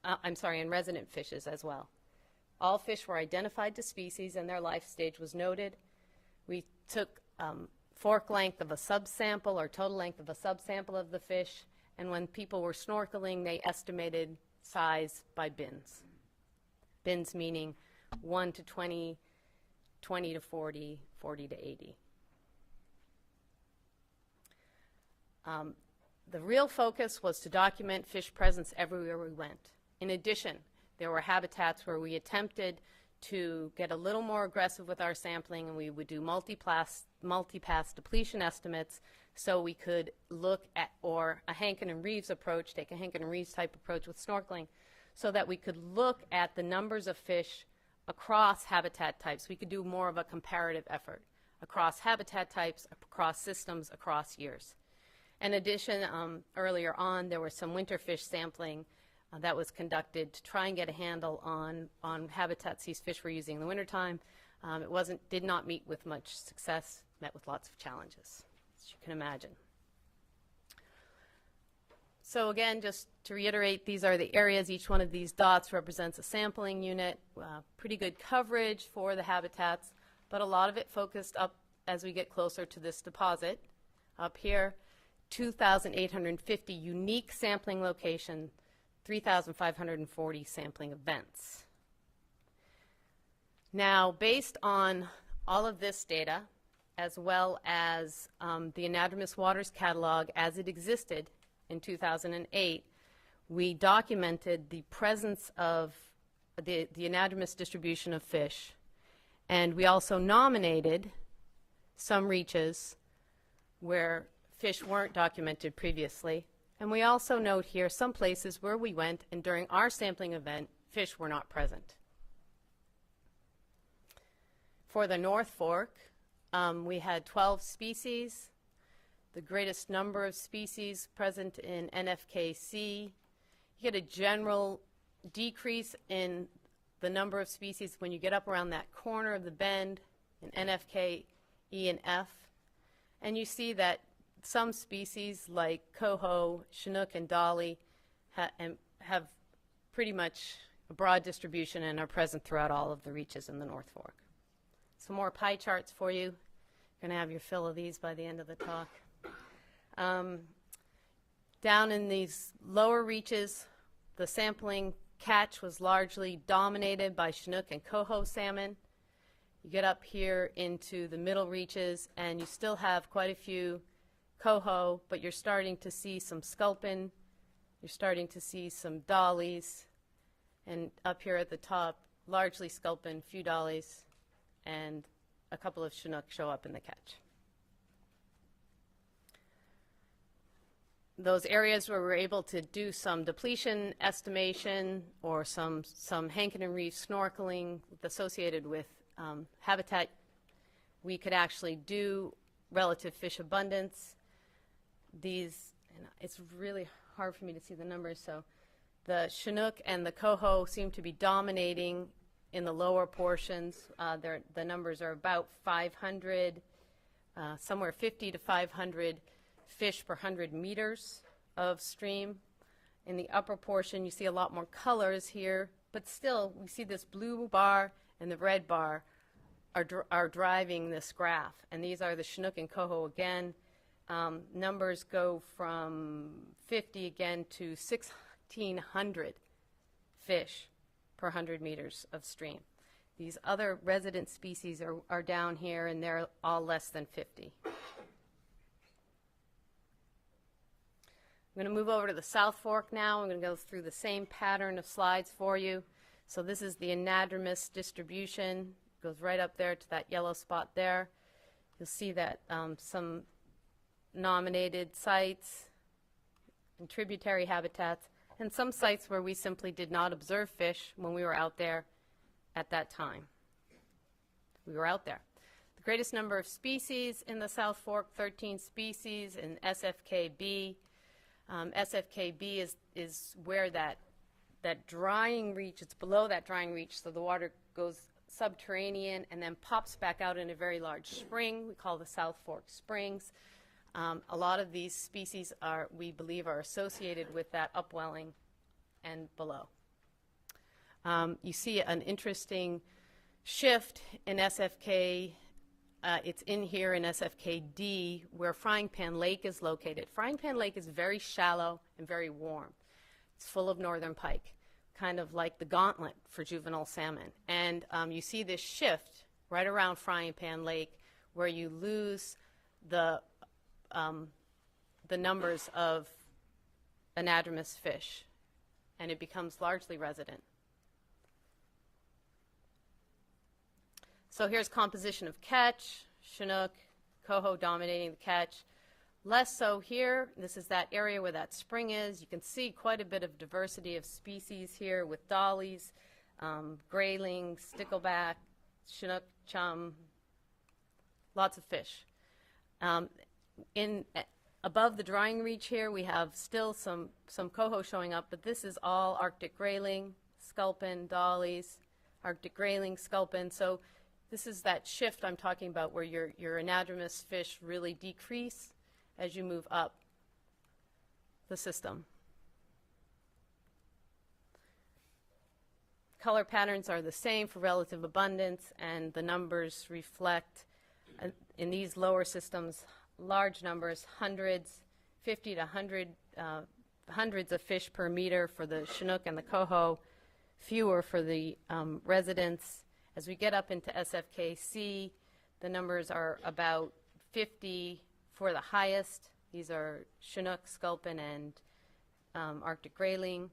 and resident fishes as well. All fish were identified to species and their life stage was noted. We took fork length of a subsample or total length of a subsample of the fish, and when people were snorkeling, they estimated size by bins. Bins meaning 1 to 20, 20 to 40, 40 to 80. The real focus was to document fish presence everywhere we went. In addition, there were habitats where we attempted to get a little more aggressive with our sampling, and we would do multi-pass depletion estimates so we could look at, or a Hankin and Reeves approach, take a Hankin and Reeves type approach with snorkeling, so that we could look at the numbers of fish across habitat types. We could do more of a comparative effort across habitat types, across systems, across years. In addition, earlier on, there was some winter fish sampling that was conducted to try and get a handle on habitats these fish were using in the wintertime. It did not meet with much success, met with lots of challenges, as you can imagine. So again, just to reiterate, these are the areas. Each one of these dots represents a sampling unit. Pretty good coverage for the habitats, but a lot of it focused up as we get closer to this deposit. Up here, 2,850 unique sampling locations, 3,540 sampling events. Now, based on all of this data, as well as the Anadromous Waters Catalog as it existed in 2008, we documented the presence of the anadromous distribution of fish, and we also nominated some reaches where fish weren't documented previously. And we also note here some places where we went and during our sampling event, fish were not present. For the North Fork, we had 12 species, the greatest number of species present in NFKC. You get a general decrease in the number of species when you get up around that corner of the bend in NFK, E, and F. And you see that some species like coho, chinook, and dolly have pretty much a broad distribution and are present throughout all of the reaches in the North Fork. Some more pie charts for you. You're going to have your fill of these by the end of the talk. Down in these lower reaches, the sampling catch was largely dominated by chinook and coho salmon. You get up here into the middle reaches, and you still have quite a few coho, but you're starting to see some sculpin, you're starting to see some dollies, and up here at the top, largely sculpin, few dollies, and a couple of chinook show up in the catch. Those areas where we're able to do some depletion estimation or some Hankin and Reeves snorkeling associated with habitat, we could actually do relative fish abundance. These, and it's really hard for me to see the numbers, so the chinook and the coho seem to be dominating in the lower portions. The numbers are about 500, somewhere 50 to 500 fish per 100 meters of stream. In the upper portion, you see a lot more colors here, but still, we see this blue bar and the red bar are driving this graph, and these are the chinook and coho again. Numbers go from 50 again to 1,600 fish per 100 meters of stream. These other resident species are down here, and they're all less than 50. I'm going to move over to the South Fork now. I'm going to go through the same pattern of slides for you. So this is the anadromous distribution. It goes right up there to that yellow spot there. You'll see that some nominated sites and tributary habitats, and some sites where we simply did not observe fish when we were out there at that time. We were out there. The greatest number of species in the South Fork, 13 species in SFKB. SFKB is where that drying reach, it's below that drying reach, so the water goes subterranean and then pops back out in a very large spring. We call the South Fork Springs. A lot of these species we believe, are associated with that upwelling and below. You see an interesting shift in SFK. It's in here in SFKD where Frying Pan Lake is located. Frying Pan Lake is very shallow and very warm. It's full of northern pike, kind of like the gauntlet for juvenile salmon. And you see this shift right around Frying Pan Lake where you lose the numbers of anadromous fish, and it becomes largely resident. So here's composition of catch, Chinook, coho dominating the catch. Less so here. This is that area where that spring is. You can see quite a bit of diversity of species here with dollies, grayling, stickleback, Chinook, chum, lots of fish. Above the drying reach here, we have still some coho showing up, but this is all Arctic grayling, sculpin, dollies, Arctic grayling, sculpin. So this is that shift I'm talking about where your anadromous fish really decrease as you move up the system. Color patterns are the same for relative abundance, and the numbers reflect, in these lower systems, large numbers, hundreds, 50 to 100, hundreds of fish per meter for the Chinook and the coho, fewer for the residents. As we get up into SFKC, the numbers are about 50 for the highest. These are Chinook, sculpin, and Arctic grayling,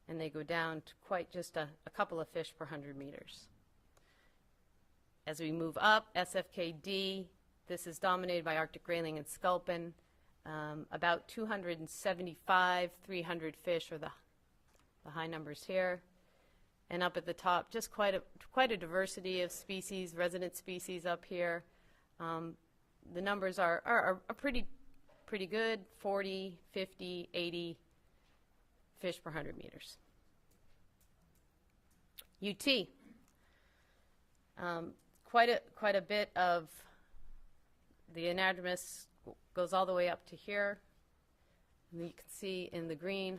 and they go down to quite just a couple of fish per 100 meters. As we move up, SFKD, this is dominated by Arctic grayling and sculpin. About 275, 300 fish are the high numbers here. And up at the top, just quite a diversity of species, resident species up here. The numbers are pretty good, 40, 50, 80 fish per 100 meters. UT. Quite a bit of the anadromous goes all the way up to here. And you can see in the green,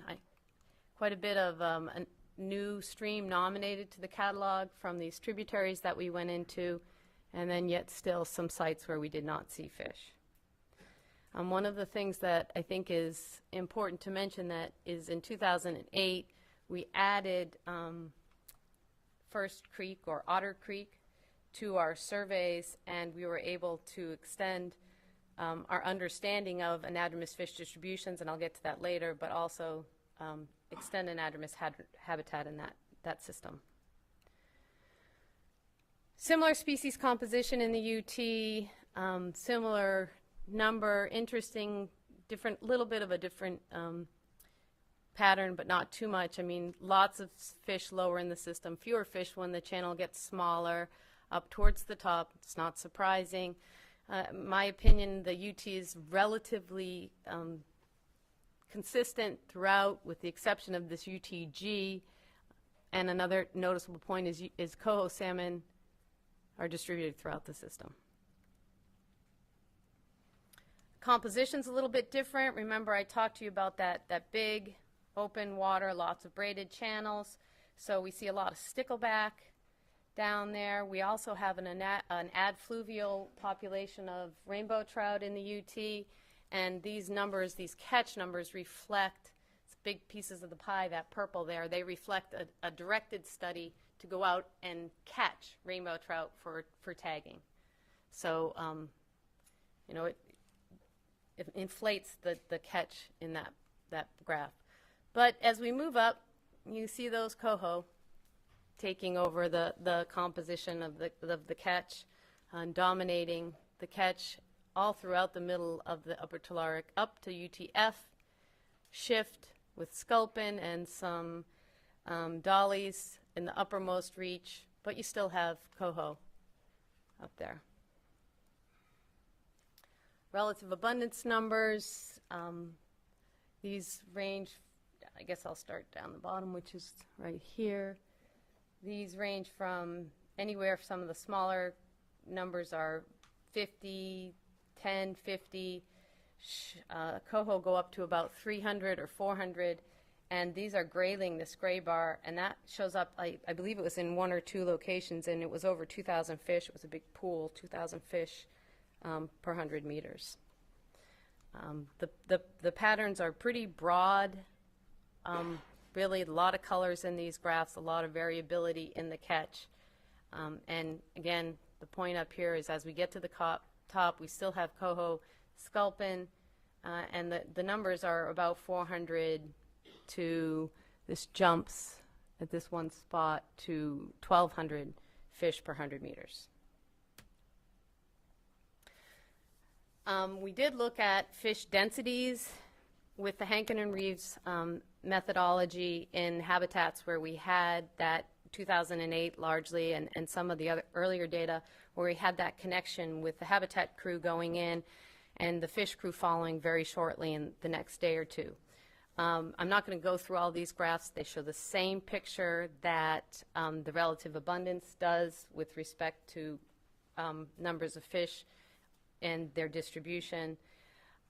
quite a bit of a new stream nominated to the catalog from these tributaries that we went into, and then yet still some sites where we did not see fish. One of the things that I think is important to mention that is in 2008, we added First Creek or Otter Creek to our surveys, and we were able to extend our understanding of anadromous fish distributions, and I'll get to that later, but also extend anadromous habitat in that system. Similar species composition in the UT, similar number, interesting, little bit of a different pattern, but not too much. I mean, lots of fish lower in the system, fewer fish when the channel gets smaller, up towards the top. It's not surprising. My opinion, the UT is relatively consistent throughout, with the exception of this UTG. And another noticeable point is coho salmon are distributed throughout the system. Composition's a little bit different. Remember, I talked to you about that big open water, lots of braided channels. So we see a lot of stickleback down there. We also have an adfluvial population of rainbow trout in the UT, and these numbers, these catch numbers, reflect big pieces of the pie, that purple there. They reflect a directed study to go out and catch rainbow trout for tagging. So, it inflates the catch in that graph. But as we move up, you see those coho taking over the composition of the catch, dominating the catch all throughout the middle of the Upper Telluric up to UTF, shift with sculpin and some dollies in the uppermost reach, but you still have coho up there. Relative abundance numbers, these range, I guess I'll start down the bottom, which is right here. These range from anywhere, some of the smaller numbers are 50, 10, 50. Coho go up to about 300 or 400. And these are grayling, this gray bar, and that shows up, I believe it was in 1 or 2 locations, and it was over 2,000 fish. It was a big pool, 2,000 fish per 100 meters. The patterns are pretty broad, really a lot of colors in these graphs, a lot of variability in the catch. And again, the point up here is as we get to the top, we still have coho, sculpin, and the numbers are about 400 to, this jumps at this one spot to 1,200 fish per 100 meters. We did look at fish densities with the Hankin and Reeves methodology in habitats where we had that 2008 largely and some of the other earlier data where we had that connection with the habitat crew going in and the fish crew following very shortly in the next day or two. I'm not going to go through all these graphs. They show the same picture that the relative abundance does with respect to numbers of fish and their distribution.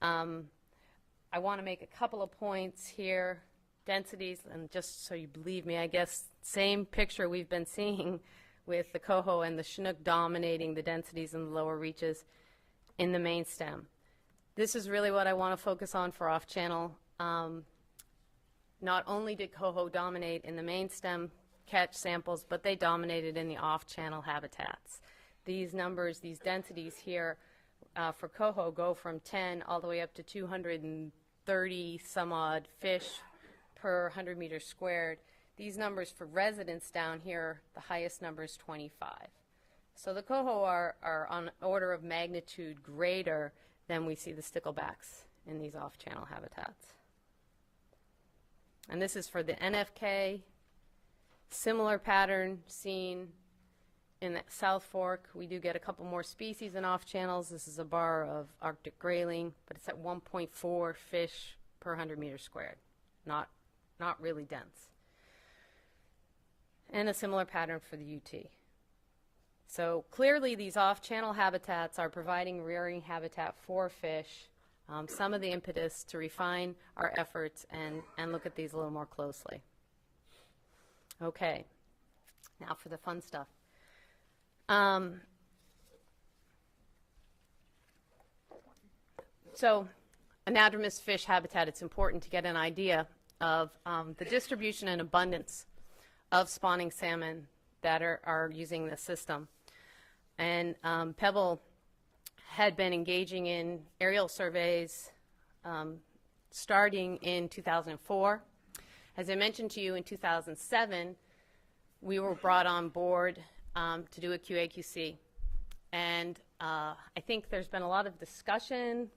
I want to make a couple of points here. Densities, and just so you believe me, I guess same picture we've been seeing with the coho and the chinook dominating the densities in the lower reaches in the main stem. This is really what I want to focus on for off-channel. Not only did coho dominate in the main stem catch samples, but they dominated in the off-channel habitats. These numbers, these densities here for coho go from 10 all the way up to 230 some odd fish per 100 meters squared. These numbers for residents down here, the highest number is 25. So the coho are on order of magnitude greater than we see the sticklebacks in these off-channel habitats. And this is for the NFK. Similar pattern seen in the South Fork. We do get a couple more species in off channels. This is a bar of Arctic grayling, but it's at 1.4 fish per 100 meters squared. Not really dense. And a similar pattern for the UT. So clearly these off-channel habitats are providing rearing habitat for fish. Some of the impetus to refine our efforts and look at these a little more closely. Okay, now for the fun stuff. So anadromous fish habitat, it's important to get an idea of the distribution and abundance of spawning salmon that are using this system. And Pebble had been engaging in aerial surveys starting in 2004. As I mentioned to you, in 2007, we were brought on board to do a QA/QC. And I think there's been a lot of discussion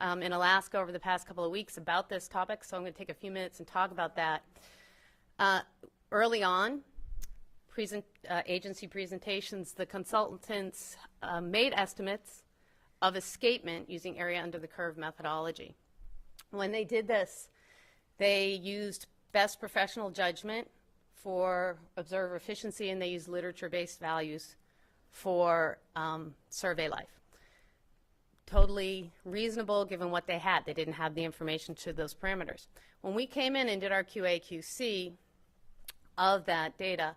in Alaska over the past couple of weeks about this topic, so I'm going to take a few minutes and talk about that. Early on, agency presentations, the consultants made estimates of escapement using area under the curve methodology. When they did this, they used best professional judgment for observer efficiency, and they used literature-based values for survey life. Totally reasonable given what they had. They didn't have the information to those parameters. When we came in and did our QA/QC of that data,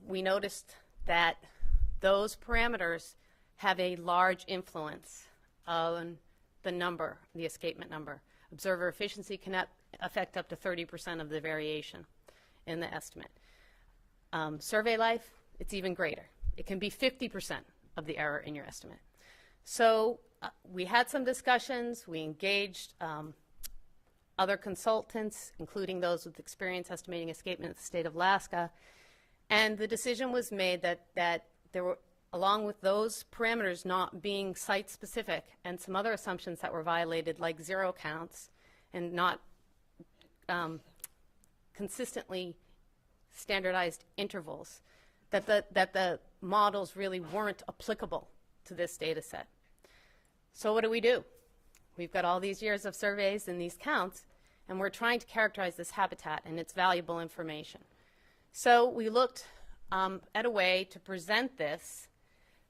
we noticed that those parameters have a large influence on the number, the escapement number. Observer efficiency can affect up to 30% of the variation in the estimate. Survey life, it's even greater. It can be 50% of the error in your estimate. So we had some discussions. We engaged other consultants, including those with experience estimating escapement in the state of Alaska, and the decision was made that there along with those parameters not being site-specific and some other assumptions that were violated, like zero counts and not consistently standardized intervals, that the models really weren't applicable to this data set. So what do? We've got all these years of surveys and these counts, and we're trying to characterize this habitat and its valuable information. So we looked at a way to present this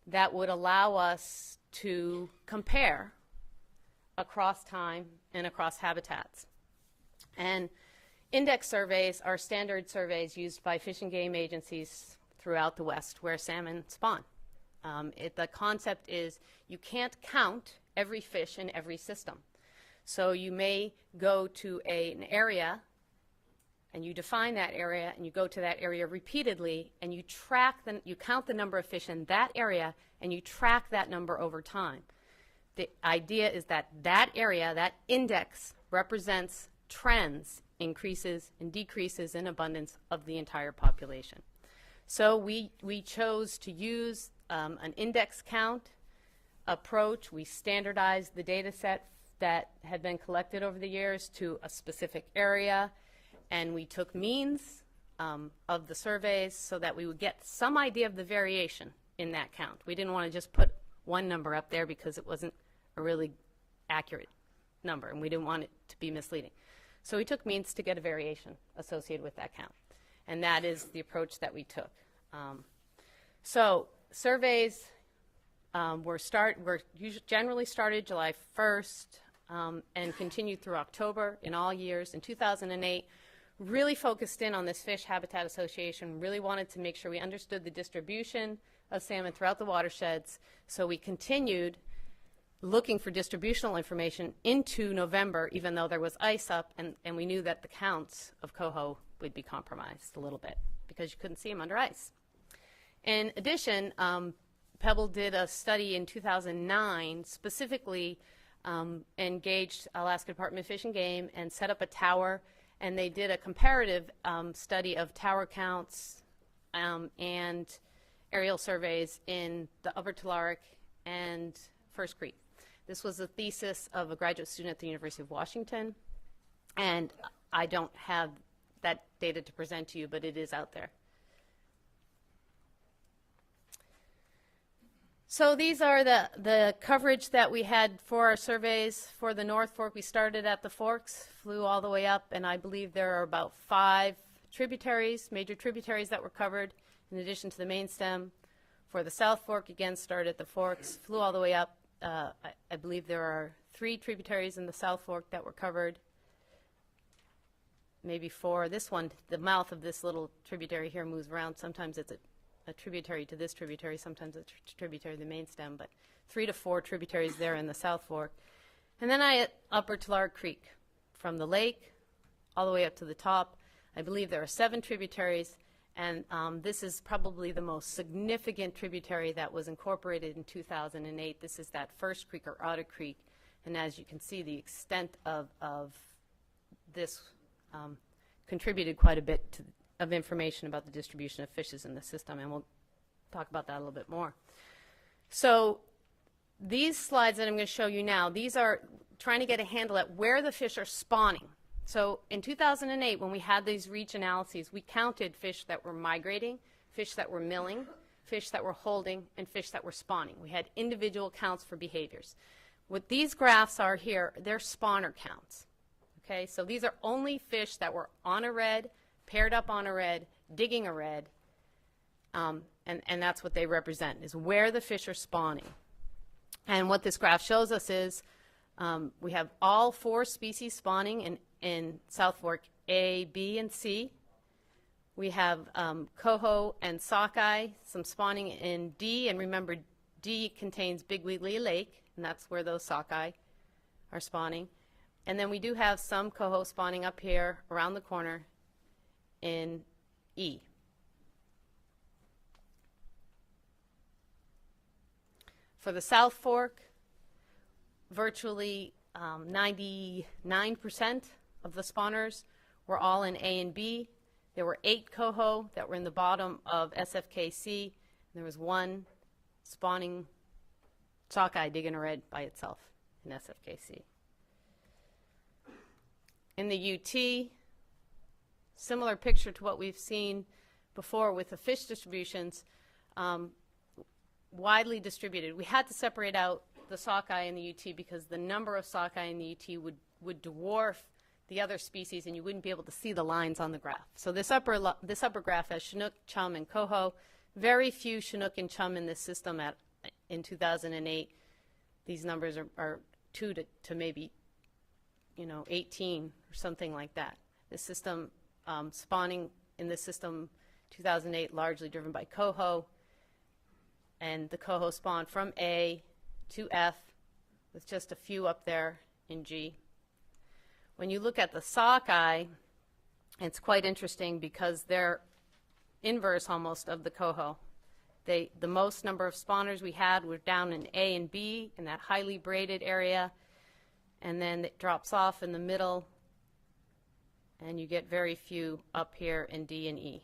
that would allow us to compare across time and across habitats. And index surveys are standard surveys used by fish and game agencies throughout the West where salmon spawn. The concept is you can't count every fish in every system. So you may go to an area and you define that area and you go to that area repeatedly and you count the number of fish in that area and you track that number over time. The idea is that that area, that index, represents trends, increases and decreases in abundance of the entire population. So we chose to use an index count approach. We standardized the data set that had been collected over the years to a specific area, and we took means of the surveys so that we would get some idea of the variation in that count. We didn't want to just put one number up there because it wasn't a really accurate number, and we didn't want it to be misleading. So we took means to get a variation associated with that count, and that is the approach that we took. So surveys were generally started July 1st and continued through October in all years. In 2008, really focused in on this fish habitat association, really wanted to make sure we understood the distribution of salmon throughout the watersheds. So we continued looking for distributional information into November, even though there was ice up, and we knew that the counts of coho would be compromised a little bit because you couldn't see them under ice. In addition, Pebble did a study in 2009, specifically engaged Alaska Department of Fish and Game and set up a tower, and they did a comparative study of tower counts and aerial surveys in the Upper Tularik and First Creek. This was a thesis of a graduate student at the University of Washington, and I don't have that data to present to you, but it is out there. So these are the coverage that we had for our surveys. For the North Fork, we started at the Forks, flew all the way up, and I believe there are about 5 tributaries, major tributaries that were covered in addition to the main stem. For the South Fork, again, started at the Forks, flew all the way up. I believe there are 3 tributaries in the South Fork that were covered, maybe 4. This one, the mouth of this little tributary here moves around. Sometimes it's a tributary to this tributary, sometimes a tributary to the main stem, but 3 to 4 tributaries there in the South Fork. And then I at Upper Tularik Creek, from the lake all the way up to the top. I believe there are 7 tributaries, and this is probably the most significant tributary that was incorporated in 2008. This is that First Creek, or Otter Creek, and as you can see, the extent of this contributed quite a bit of information about the distribution of fishes in the system, and we'll talk about that a little bit more. So these slides that I'm going to show you now, these are trying to get a handle at where the fish are spawning. So in 2008, when we had these reach analyses, we counted fish that were migrating, fish that were milling, fish that were holding, and fish that were spawning. We had individual counts for behaviors. What these graphs are here, they're spawner counts. Okay, so these are only fish that were on a red, paired up on a red, digging a red, and that's what they represent, is where the fish are spawning. And what this graph shows us is we have all 4 species spawning in South Fork A, B, and C. We have coho and sockeye, some spawning in D, and remember D contains Big Wheatley Lake, and that's where those sockeye are spawning. And then we do have some coho spawning up here around the corner in E. For the South Fork, virtually 99% of the spawners were all in A and B. There were 8 coho that were in the bottom of SFKC. There was 1 spawning sockeye digging a red by itself in SFKC. In the UT, similar picture to what we've seen before with the fish distributions, widely distributed. We had to separate out the sockeye in the UT because the number of sockeye in the UT would dwarf the other species, and you wouldn't be able to see the lines on the graph. So this upper graph has Chinook, chum, and coho. Very few Chinook and chum in this system in 2008. These numbers are 2 to maybe 18 or something like that. The system spawning in this system 2008 largely driven by coho, and the coho spawned from A to F with just a few up there in G. When you look at the sockeye, it's quite interesting because they're inverse almost of the coho. The most number of spawners we had were down in A and B in that highly braided area, and then it drops off in the middle, and you get very few up here in D and E.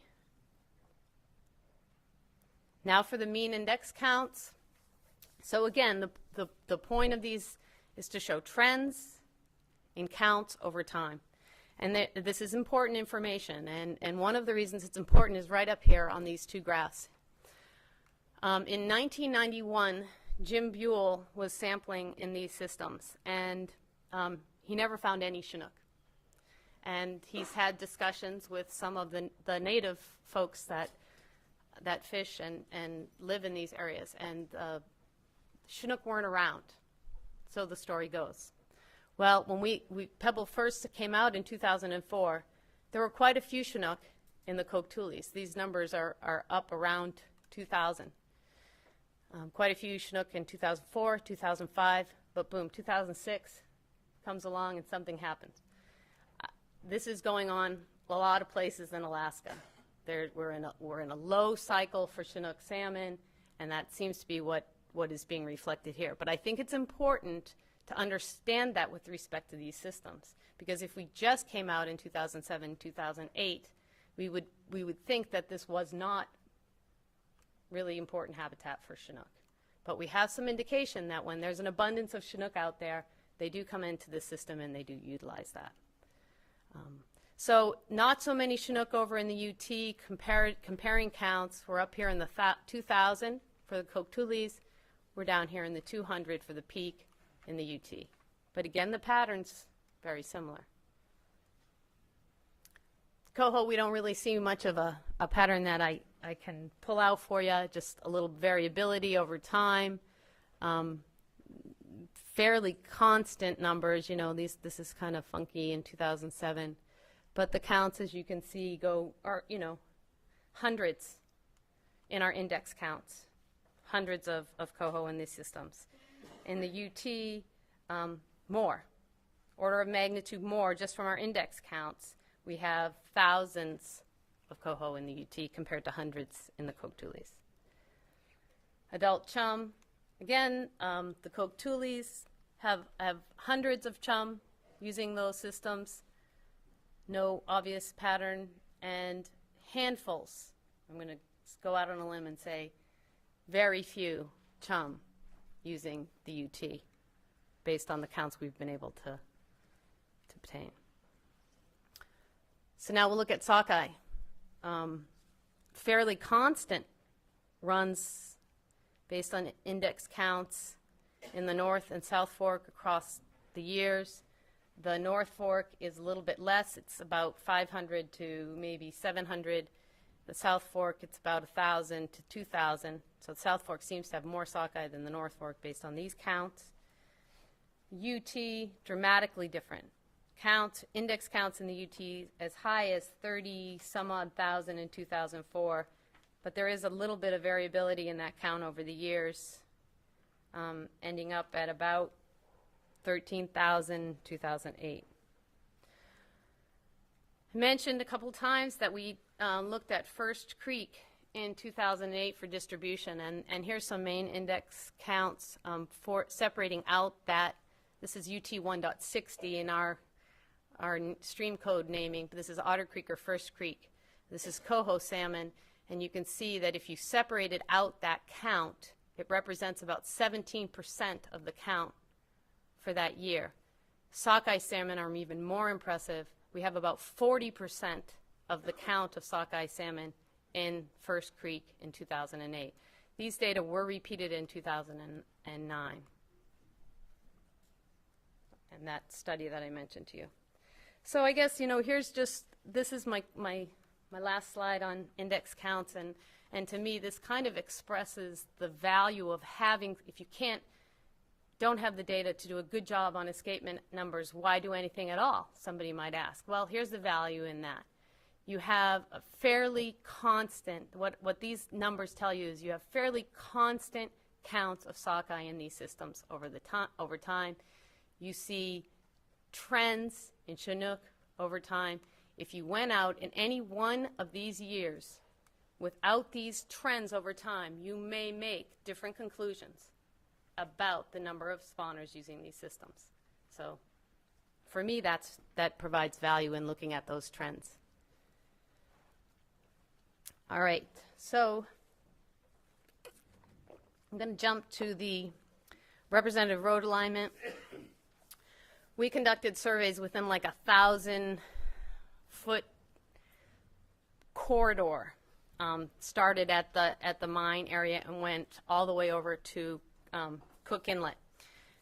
Now for the mean index counts. So again, the point of these is to show trends in counts over time. And this is important information, and one of the reasons it's important is right up here on these two graphs. In 1991, Jim Buell was sampling in these systems, and he never found any Chinook. And he's had discussions with some of the native folks that fish and live in these areas, and Chinook weren't around, so the story goes. Well, when Pebble first came out in 2004, there were quite a few Chinook in the Coquetoolies. These numbers are up around 2,000. Quite a few Chinook in 2004, 2005, but boom, 2006 comes along and something happens. This is going on a lot of places in Alaska. We're in a low cycle for Chinook salmon, and that seems to be what is being reflected here. But I think it's important to understand that with respect to these systems, because if we just came out in 2007, 2008, we would think that this was not really important habitat for Chinook. But we have some indication that when there's an abundance of Chinook out there, they do come into the system and they do utilize that. So not so many Chinook over in the UT. Comparing counts, we're up here in the 2,000 for the Coquetoolies. We're down here in the 200 for the peak in the UT. But again, the pattern's very similar. Coho, we don't really see much of a pattern that I can pull out for you, just a little variability over time. Fairly constant numbers, this is kind of funky in 2007. But the counts, as you can see, are hundreds in our index counts, hundreds of coho in these systems. In the UT, more, order of magnitude more, just from our index counts. We have thousands of coho in the UT compared to hundreds in the Coquetoolies. Adult chum, again, the Coquetoolies have hundreds of chum using those systems. No obvious pattern, and handfuls. I'm going to go out on a limb and say very few chum using the UT based on the counts we've been able to obtain. So now we'll look at sockeye. Fairly constant runs based on index counts in the North and South Fork across the years. The North Fork is a little bit less. It's about 500 to maybe 700. The South Fork, it's about 1,000 to 2,000. So the South Fork seems to have more sockeye than the North Fork based on these counts. UT, dramatically different. Index counts in the UT as high as 30 some odd thousand in 2004, but there is a little bit of variability in that count over the years, ending up at about 13,000 2008. I mentioned a couple times that we looked at First Creek in 2008 for distribution, and here's some main index counts for separating out that. This is UT 1.60 in our stream code naming, but this is Otter Creek or First Creek. This is coho salmon, and you can see that if you separated out that count It represents about 17% of the count for that year. Sockeye salmon are even more impressive. We have about 40% of the count of sockeye salmon in First Creek in 2008. These data were repeated in 2009. And that study that I mentioned to you. So I guess, here's just, this is my last slide on index counts, and to me this kind of expresses the value of having, if you don't have the data to do a good job on escapement numbers, why do anything at all, somebody might ask. Well, here's the value in that. You have a fairly constant, what these numbers tell you is you have fairly constant counts of sockeye in these systems over time. You see trends in Chinook over time. If you went out in any one of these years without these trends over time, you may make different conclusions about the number of spawners using these systems. So for me, that provides value in looking at those trends. All right, so I'm going to jump to the representative road alignment. We conducted surveys within like 1,000-foot corridor. Started at the mine area and went all the way over to Cook Inlet.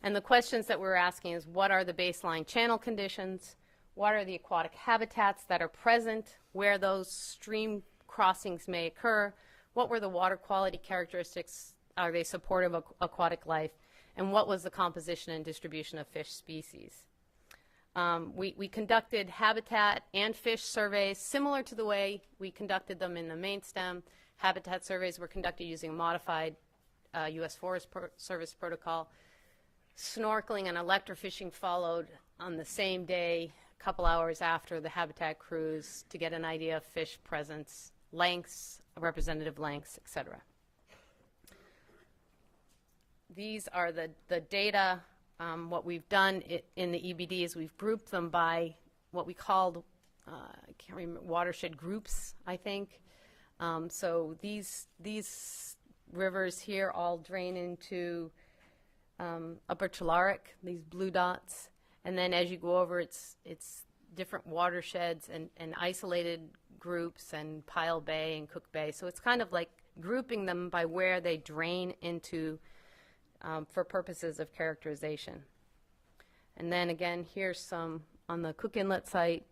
And the questions that we're asking is, what are the baseline channel conditions? What are the aquatic habitats that are present where those stream crossings may occur? What were the water quality characteristics? Are they supportive of aquatic life? And what was the composition and distribution of fish species? We conducted habitat and fish surveys similar to the way we conducted them in the main stem. Habitat surveys were conducted using a modified U.S. Forest Service protocol. Snorkeling and electrofishing followed on the same day, a couple hours after the habitat cruise, to get an idea of fish presence, lengths, representative lengths, etc. These are the data. What we've done in the EBD is we've grouped them by what we called, I can't remember, watershed groups, I think. So these rivers here all drain into Upper Tularik, these blue dots. And then as you go over, it's different watersheds and isolated groups, and Pile Bay and Cook Bay. So it's kind of like grouping them by where they drain into for purposes of characterization. And then again, here's some on the Cook Inlet site.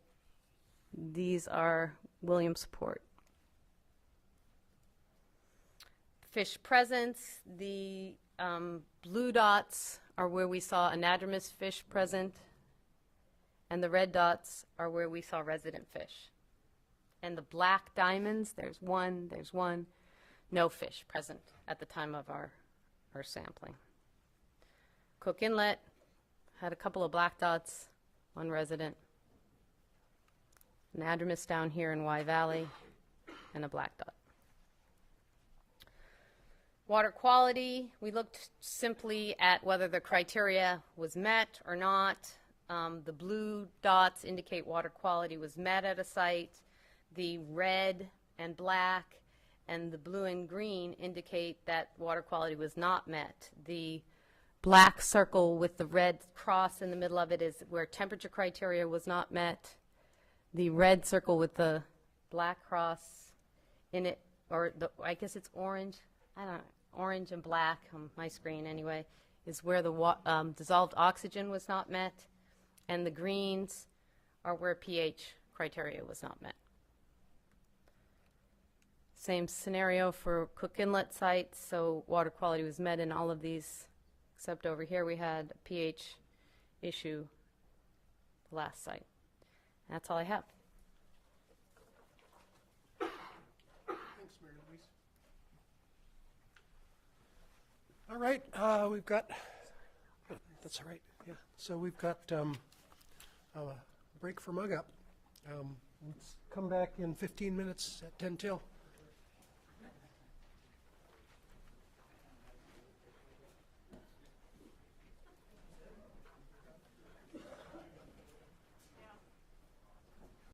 These are Williamsport. Fish presence, the blue dots are where we saw anadromous fish present, and the red dots are where we saw resident fish. And the black diamonds, there's one, no fish present at the time of our sampling. Cook Inlet had a couple of black dots, one resident. Anadromous down here in Y Valley, and a black dot. Water quality, we looked simply at whether the criteria was met or not. The blue dots indicate water quality was met at a site. The red and black and the blue and green indicate that water quality was not met. The black circle with the red cross in the middle of it is where temperature criteria was not met. The red circle with the black cross in it, or I guess it's orange, I don't know, orange and black on my screen anyway, is where the dissolved oxygen was not met, and the greens are where pH criteria was not met. Same scenario for Cook Inlet site, so water quality was met in all of these, except over here we had a pH issue the last site. And that's all I have. Thanks, Mary Louise. All right, we've got, that's all right, yeah. So we've got a break for mug up. Let's come back in 15 minutes at 10 till.